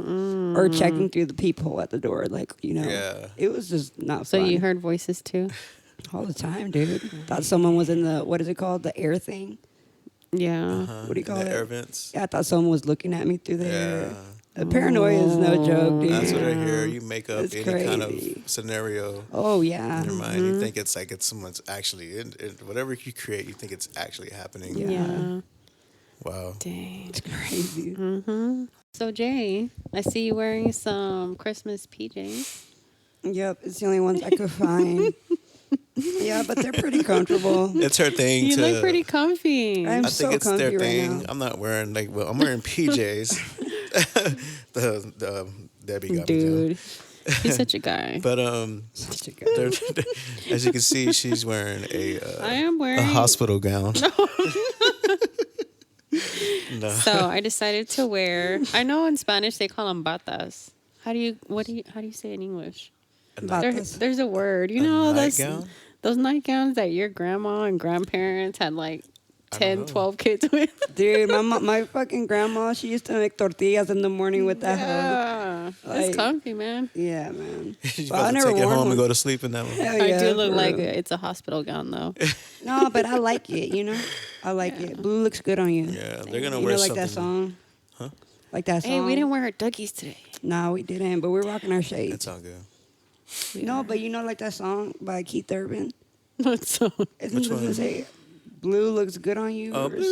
or checking through the peephole at the door. Like, Yeah. it was just not So fun. you heard voices too? All the time, dude. Thought someone was in what is it called? The air thing? Yeah. What do you call the it? air vents. Yeah, I thought someone was looking at me through there. Yeah. The paranoia is no joke, dude. That's what I hear. You make up It's any kind of crazy. scenario Oh, yeah. in your mind. You think it's like it's someone's actually in whatever you create. You think it's actually happening. Yeah. Yeah. Wow. Dang. It's crazy. So Jay, I see you wearing some Christmas PJs. Yep, it's the only ones I could find. Yeah, but they're pretty comfortable. It's her thing. You to, look pretty comfy. I'm I so think it's comfy their right thing. now. I'm not wearing I'm wearing PJs. the Debbie got me down. Dude, he's such a guy. But Such a good- they're- as you can see, she's wearing I am a wearing. hospital gown. No. So I decided to wear. I know in Spanish they call them batas. How do you say it in English? Batas. There's a word. You A know those nightgown? those nightgowns that your grandma and grandparents had like I don't 10, know. 12 kids with. Dude, my fucking grandma, she used to make tortillas in the morning with that hoe. Yeah, Like- it's comfy, man. Yeah, man. You're But I supposed to never take it worn home one. and go to sleep in that one. Hell I yeah, do look for like real. it's a hospital gown though. No, but I like it, I like it. Blue looks good on you. Yeah, they're gonna You wear know, like something. that song? Huh? Like that song? Hey, we didn't wear our Dougies today. No, we didn't, but we're rocking our shades. It's all good. No, but like that song by Keith Urban? What song? Doesn't Which one? it say, blue looks good on you? Oh, or something?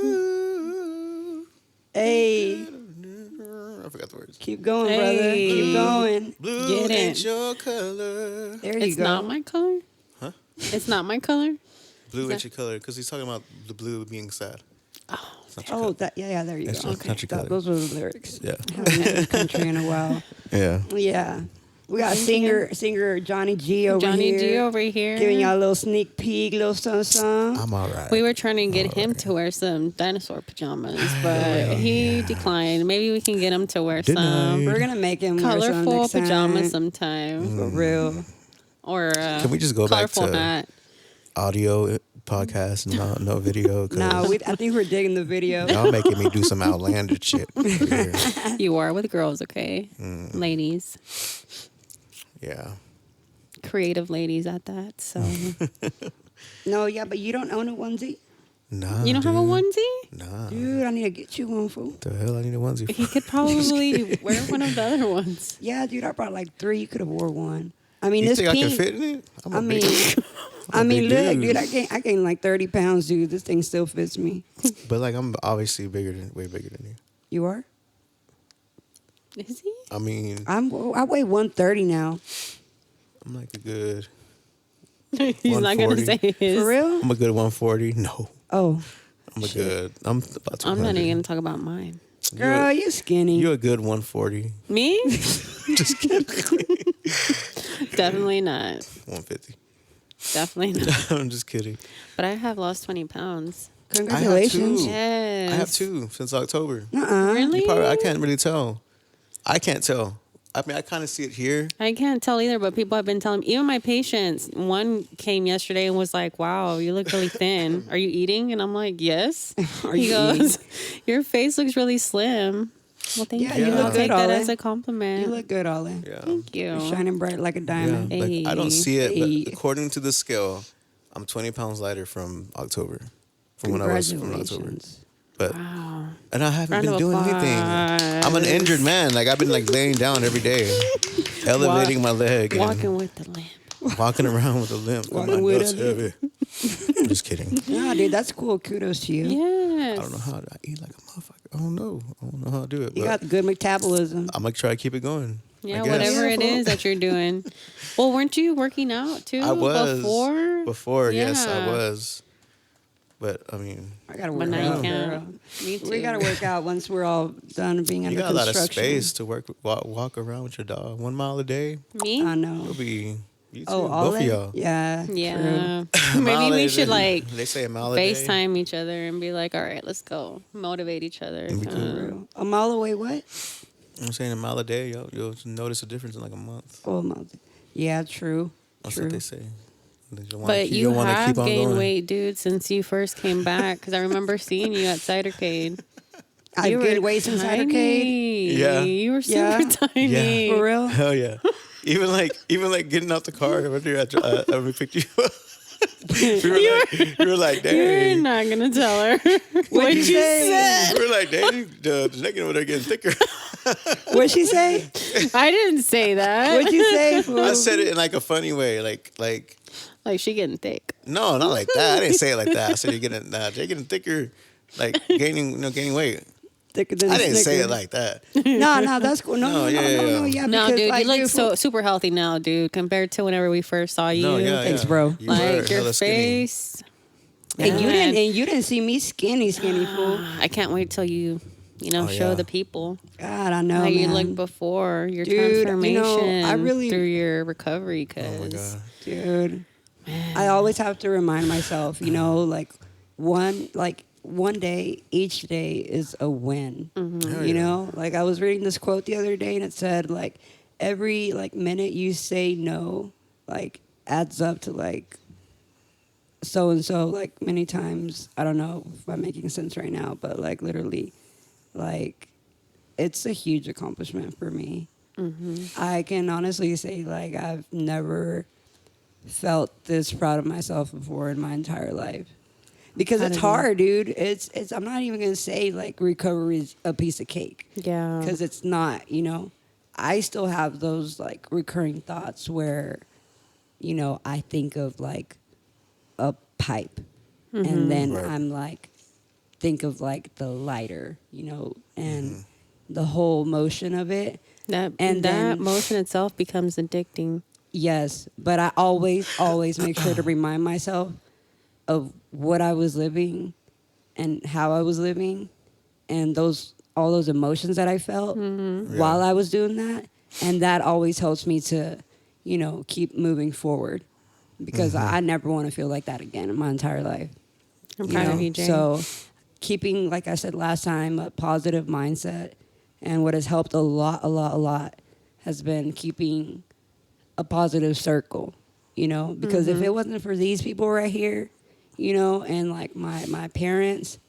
blue. Hey, I forgot the words. keep going, brother. Hey. Keep going. Blue Get ain't it. your color. There you It's go. not my color. Huh? It's not my color. Blue Is ain't that- your color because he's talking about the blue being sad. Oh, It's not your Oh, color. yeah, there you It's go. just country color. Those were the lyrics. Yeah. Haven't been in the country in a while. Yeah. Yeah. We got singer Johnny G over Johnny here. G over here. Giving y'all a little sneak peek, little something. I'm all right. We were trying to get him to wear some dinosaur pajamas, but he declined. Maybe we can get him to wear some We're gonna make him wear some colorful next time. pajamas sometime, For real. or Can we just go back colorful to- hat. Audio podcast, no video. 'cause No, I think we're digging the video. y'all making me do some outlandish shit. here. You are with girls, okay, ladies, Yeah. creative ladies at that. So No, yeah, but you don't own a onesie? Nah. you don't have a dude. onesie? Nah. Dude, I need to get you one, fool. The hell I need a onesie He for? could probably wear one of the other ones. Yeah, dude, I brought like 3. You could have wore one. I mean, You this think I pink. can fit in it? I'm a I big- mean, I'm a big look, dude, dude. I gained like 30 pounds, dude. This thing still fits me. But like I'm obviously way bigger than you. You are? Is he? I mean, I weigh 130 now. I'm like a good. He's not gonna 140. say his. For real? I'm a good 140. No, Oh, I'm a good. I'm about 200. I'm not even gonna talk about mine. girl, you skinny. You're a good 140. Me? Just kidding. Definitely not. 150. Definitely not. I'm just kidding. But I have lost 20 pounds. Congratulations. Yes. I have two since October. Really? I can't really tell. I can't tell. I mean, I kind of see it here. I can't tell either, but people have been telling me, even my patients, one came yesterday and was like, wow, you look really thin. Are you eating? And I'm like, yes. He goes, your face looks really slim. Well, thank Yeah, you. you look I'll good, take that Ollie. as a compliment. You look good, Ollie. Yeah. Thank you. You're shining bright like a Yeah. diamond. Like, I don't Hey. see it, Hey. but according to the scale, I'm 20 pounds lighter from October. From when I was from October. Congratulations. But Wow. and I haven't Round been of doing anything. I'm an applause. injured man. Like I've been like laying down every day, elevating my leg, and Walking with the limp. walking around with a limp. Walking My with nuts a heavy. Just kidding. Nah, dude, that's cool. Kudos to you. Yes. I don't know how I eat like a motherfucker. I don't know how to do it. You But got good metabolism. I'm gonna try to keep it going. I Yeah, guess. whatever it Yeah, is that you're doing. Well, weren't you working out too? I was before. Before, yes, I Yeah. was. But I mean, I gotta But work now you out. can't. girl. Me too. We gotta work out once we're all done being you under got a lot of construction. space to walk around with your dog. 1 mile a day. Me? I know. It'll be you too. Oh, Both of Ollie? y'all. Yeah. Yeah. Mile Maybe we a should day. like They say a mile a day. FaceTime each other and be like, all right, let's go. Motivate each other. That'd be cool. True. A mile away, what? I'm saying a mile a day, you'll notice a difference in like a month. Oh, a mile. Yeah, true. That's True. what they say. But you wanna have gained going. weight, dude, since you first came back. Because I remember seeing you at Cidercade. I've You were gained weight since Cidercade. tiny. Yeah. You were super Yeah. tiny. For real? Hell yeah. even like getting out the car after we picked you up. you were like, You're dang. not going to tell her. What'd you say? We were like, dang, the naked over there getting thicker. What'd she say? I didn't say that. What'd you say? Fool? I said it in like a funny way, like Like she getting thick. no, not like that. I didn't say it like that. I said you're getting thicker, like gaining weight. Thicker than I a didn't say it Snickers. like that. No, that's cool. No, yeah. No, because, dude, like, you look dude, so super healthy now, dude, compared to whenever we first saw you. No, yeah, Thanks, yeah. bro. You were Like your hella skinny. face. And you Man. didn't see me skinny fool. I can't wait till you Oh, show yeah. the people God, I know, how man. you looked before your Dude, transformation I really- through your recovery. Oh my Cause god. Dude, I always have to remind myself, like one day, each day is a win. Hell You yeah. know, like I was reading this quote the other day, and it said like every minute you say no, like adds up to like so and so like many times. I don't know if I'm making sense right now, but like literally, like it's a huge accomplishment for me. I can honestly say like I've never felt this proud of myself before in my entire life. Because it's hard, dude. It's I'm not even gonna say like recovery is a piece of cake. yeah, Because it's not, I still have those like recurring thoughts where, I think of like a pipe, and then Right. I'm like, think of like the lighter, and the whole motion of it. that and that then- motion itself becomes addicting. Yes, but I always make sure to remind myself of what I was living and how I was living and all those emotions that I felt while I was doing that. And that always helps me to, keep moving forward because I never want to feel like that again in my entire life. I'm proud of you, Jay. So keeping, like I said last time, a positive mindset, and what has helped a lot has been keeping a positive circle, because if it wasn't for these people right here, and like my parents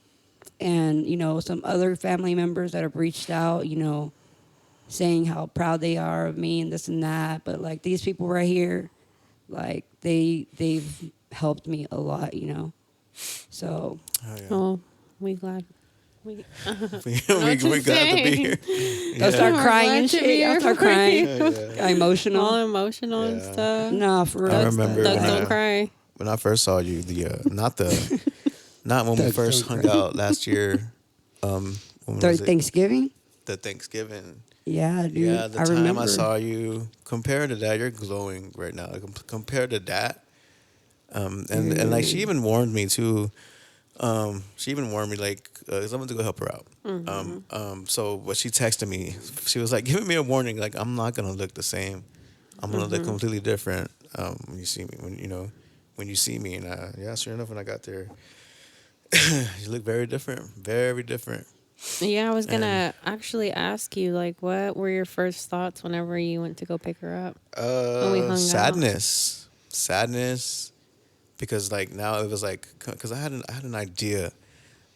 and, some other family members that have reached out, saying how proud they are of me and this and that. But like these people right here, like they've helped me a lot, So Oh, yeah. Oh, we glad. We, we to we glad to say. be here. I'll start We're crying glad and to shit. be here I'll start for crying. you. Emotional. all emotional and Yeah. stuff. Nah, for real. I remember Thugs when don't cry. when I first saw you, not when we Thugs first don't hung cry. out last year. When was it? Thanksgiving? The Thanksgiving. Yeah, dude. Yeah, the I time remember. I saw you, compared to that, you're glowing right now. Compared to that, and like she even warned me too. She even warned me like, 'cause I went to go help her out. So what she texted me, she was like giving me a warning, like I'm not gonna look the same. I'm gonna look completely different when you see me. When you see me, and yeah, sure enough, when I got there, You look very different. Very different. Yeah, I was gonna actually ask you, like, what were your first thoughts whenever you went to go pick her up? When we hung out? Sadness, because like now it was like because I had an idea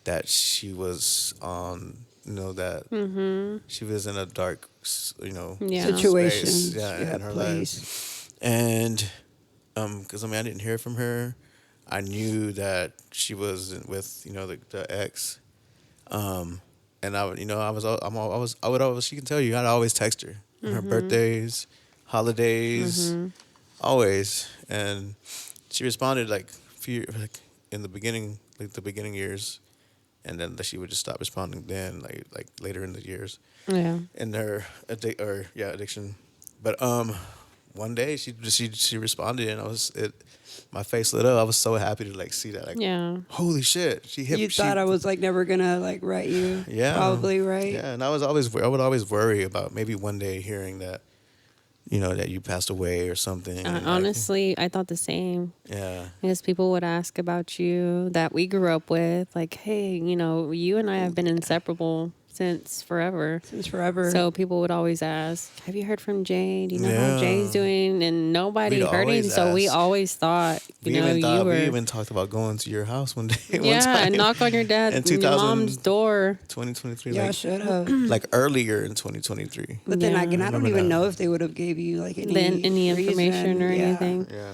that she was on, that she was in a dark, Yeah. Situation, space, in her place. life, and because I didn't hear from her. I knew that she was with the ex, and I would I would always, she can tell you, I'd always text her on her birthdays, holidays, always, and she responded like in the beginning, like the beginning years, and then she would just stop responding then, like later in the years, Yeah. in her addiction. But one day she responded, and my face lit up. I was so happy to like see that, like, Yeah. holy shit, she hit. You thought I was like never gonna like write you. Yeah, Probably, right? Yeah, and I would always worry about maybe one day hearing that, that you passed away or something. And, like, Honestly, I thought the same. yeah. Because people would ask about you that we grew up with, like, hey, you and I have been inseparable since forever. Since forever. So people would always ask, have you heard from Jay? Do you know Yeah. how Jay's doing? And nobody We'd heard him. always So we ask. always thought, We even talked about going to your house one day. yeah, one time and knock on your dad's, in your mom's door. 2023. yeah, like, should have. like earlier in 2023. But then Yeah. again, I don't Remember even that. know if they would have gave you like any Any information reason. or Yeah. anything. Yeah.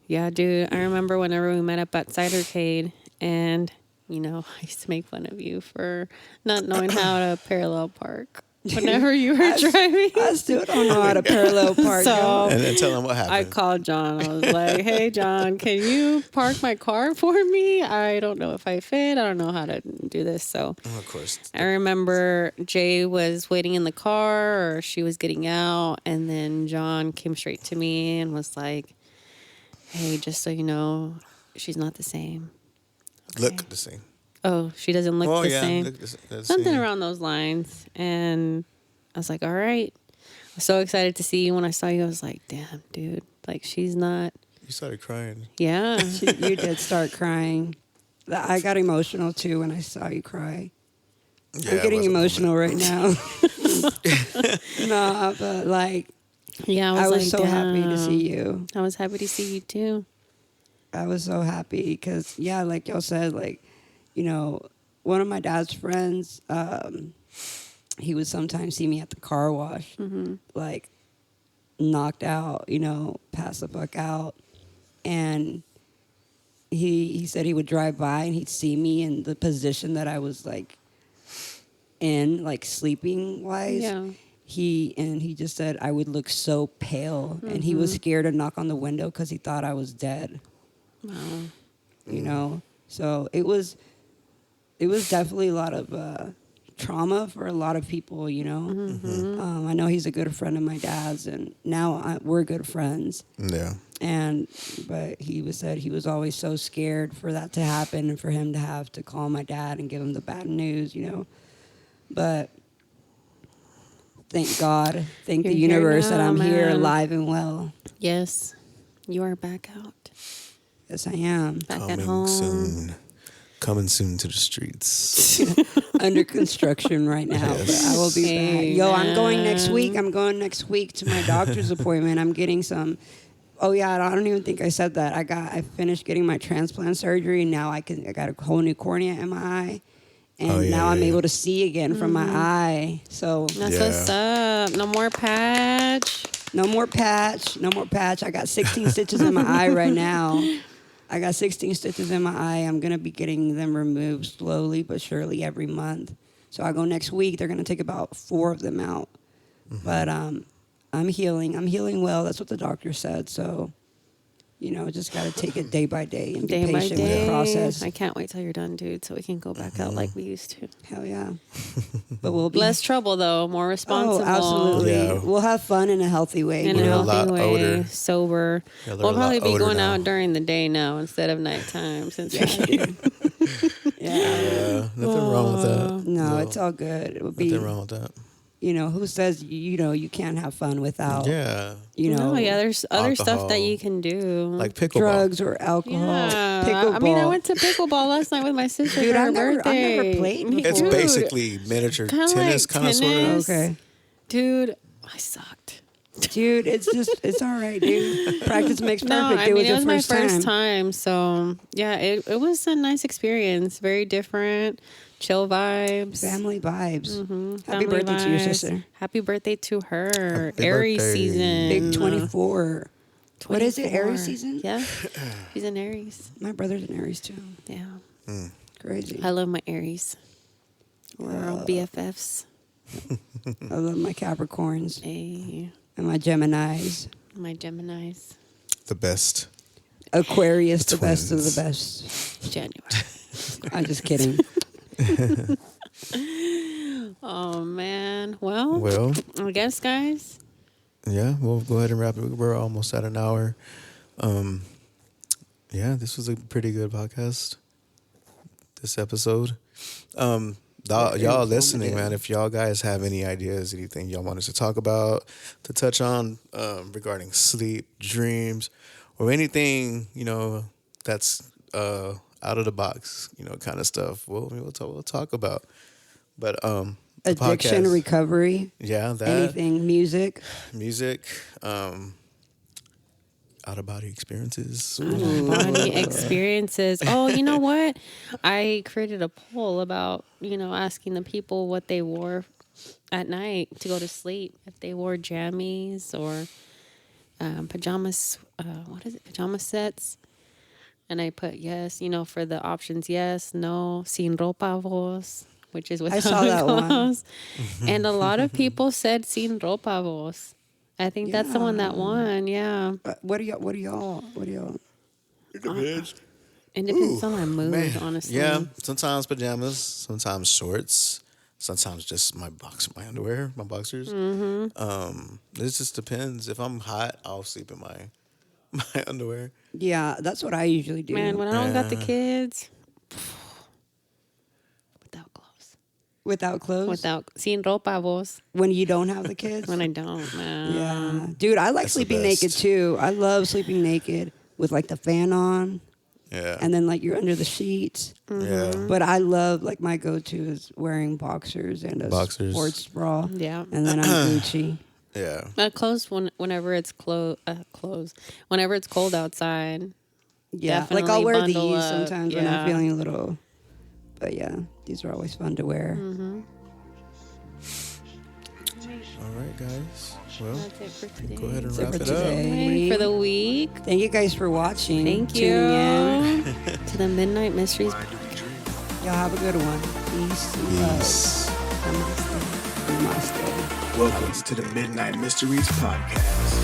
Yeah, dude. I remember whenever we met up at Cidercade, and I used to make fun of you for not knowing how to parallel park whenever you were driving. I still don't know how to parallel park. So- y'all. And then tell them what happened. I called John. I was like, "Hey, John, can you park my car for me? I don't know if I fit. I don't know how to do this." So Oh, of course. I remember Jay was waiting in the car, or she was getting out, and then John came straight to me and was like, "Hey, just so you know, she's not the same." Okay. Look the same. Oh, she doesn't look the same. Look the Something same. around those lines. And I was like, all right. I was so excited to see you. When I saw you, I was like, damn, dude. Like, she's not. You started crying. Yeah. You did start crying. I got emotional too when I saw you cry. Yeah, I'm it getting was a emotional right now. No, but like Yeah. I was like, so happy to damn. see you. I was happy to see you too. I was so happy because, yeah, like y'all said, like, one of my dad's friends, he would sometimes see me at the car wash, like, knocked out, passed the fuck out. And he said he would drive by and he'd see me in the position that I was, like, in, like, sleeping-wise. Yeah. He just said I would look so pale. And he was scared to knock on the window because he thought I was dead. Wow. So it was definitely a lot of trauma for a lot of people, I know he's a good friend of my dad's, and now we're good friends. Yeah. But he said he was always so scared for that to happen and for him to have to call my dad and give him the bad news, But thank God, thank You're the here universe that now, I'm here, man. alive and well. Yes. You are back out. Yes, I am. Back at Coming home. soon. Coming soon to the streets. Under construction right now, but I will be Hey, back. Yo, I'm going next man. week. I'm going next week to my doctor's appointment. I'm getting some. Oh yeah, I don't even think I said that. I finished getting my transplant surgery. Now I got a whole new cornea in my eye, and Oh, yeah, now I'm yeah, able yeah. to see again from my eye. So That's Yeah. what's up. No more patch. no more patch. No more patch. I got 16 stitches in my eye right now. I got 16 stitches in my eye. I'm going to be getting them removed slowly but surely every month. So I go next week. They're going to take about 4 of them out. But I'm healing. I'm healing well. That's what the doctor said. So, just got to take it day by day and be Day by patient with the day. process. I can't wait till you're done, dude, so we can go back out like we used to. Hell yeah. But we'll be Less trouble, though. More responsible. Oh, absolutely. Yeah. We'll have fun in a healthy way. In a We're a healthy lot way, older. sober. Yeah, they're We'll a lot probably be older going now. out during the day now instead of nighttime. Since Yeah. Nothing wrong with that. No, it's all good. It would be. Nothing wrong with that. who says you can't have fun without Yeah. No, yeah, there's other stuff that alcohol. you can do. Like pickleball. drugs or alcohol. yeah. Pickleball. I mean, I went to pickleball last night with my sister Dude, for her I've never birthday. played Me It's too. basically miniature Kinda tennis, like kind of sort of. tennis. Okay. Dude, I sucked. Dude, it's all right, dude. Practice makes perfect. No, I it mean, was it your was my first first time. So, yeah, it was a nice experience. Very different, chill vibes. Family vibes. Happy Family birthday to your vibes. sister. Happy birthday to her. Happy Aries birthday. season. Big 24. What is it? 24. Aries season? Yeah. She's an Aries. My brother's an Aries too. Yeah. Crazy. I love my Aries. We're all BFFs. I love my Capricorns Hey, and my Geminis. my Geminis. The best. Aquarius, The the best of the twins. best. January. I'm just kidding. Oh, man. Well, Well, I guess, guys. yeah, we'll go ahead and wrap it. We're almost at an hour. Yeah, this was a pretty good podcast. This episode. Y'all listening, man, if y'all guys have any ideas, anything y'all want us to talk about, to touch on regarding sleep, dreams, or anything, that's out of the box, kind of stuff, we'll talk about. But the Addiction, podcast- recovery, yeah, that anything, music. music, out of body experiences. Body experiences. Oh, you know what? I created a poll about, asking the people what they wore at night to go to sleep. If they wore jammies or pajamas, pajama sets. And I put yes, for the options, yes, no, sin ropa vos, which is without saw that one. clothes. And a lot of people said sin ropa vos. I think that's the one that won, yeah. What do y'all? It depends. It depends on my mood, Man. honestly. Yeah, sometimes pajamas, sometimes shorts, sometimes just my underwear, my boxers. It just depends. If I'm hot, I'll sleep in my underwear. Yeah, that's what I usually do. Man, when I don't got the kids, without clothes. Without clothes? Without, sin ropa vos, When you don't have the kids? when I don't, man. Yeah. Dude, I like That's the sleeping naked best. too. I love sleeping naked with like the fan on Yeah. and then like you're under the sheets. Yeah. But I love, like, my go-to is wearing boxers and a Boxers. sports bra. Yeah. And then I'm Gucci. Yeah. Clothes whenever it's whenever it's cold outside. Yeah. Like, I'll Definitely wear these bundle up. sometimes when Yeah. I'm feeling a little... But yeah, these are always fun to wear. All right, guys. Well, That's it for today. go ahead and That's it wrap for it up. today. For the week. Thank you guys for watching. Thank tuning in. you to the Midnight Mysteries. Y'all have a good one. Peace and love. Peace. Namaste. Namaste. Welcome to the Midnight Mysteries Podcast.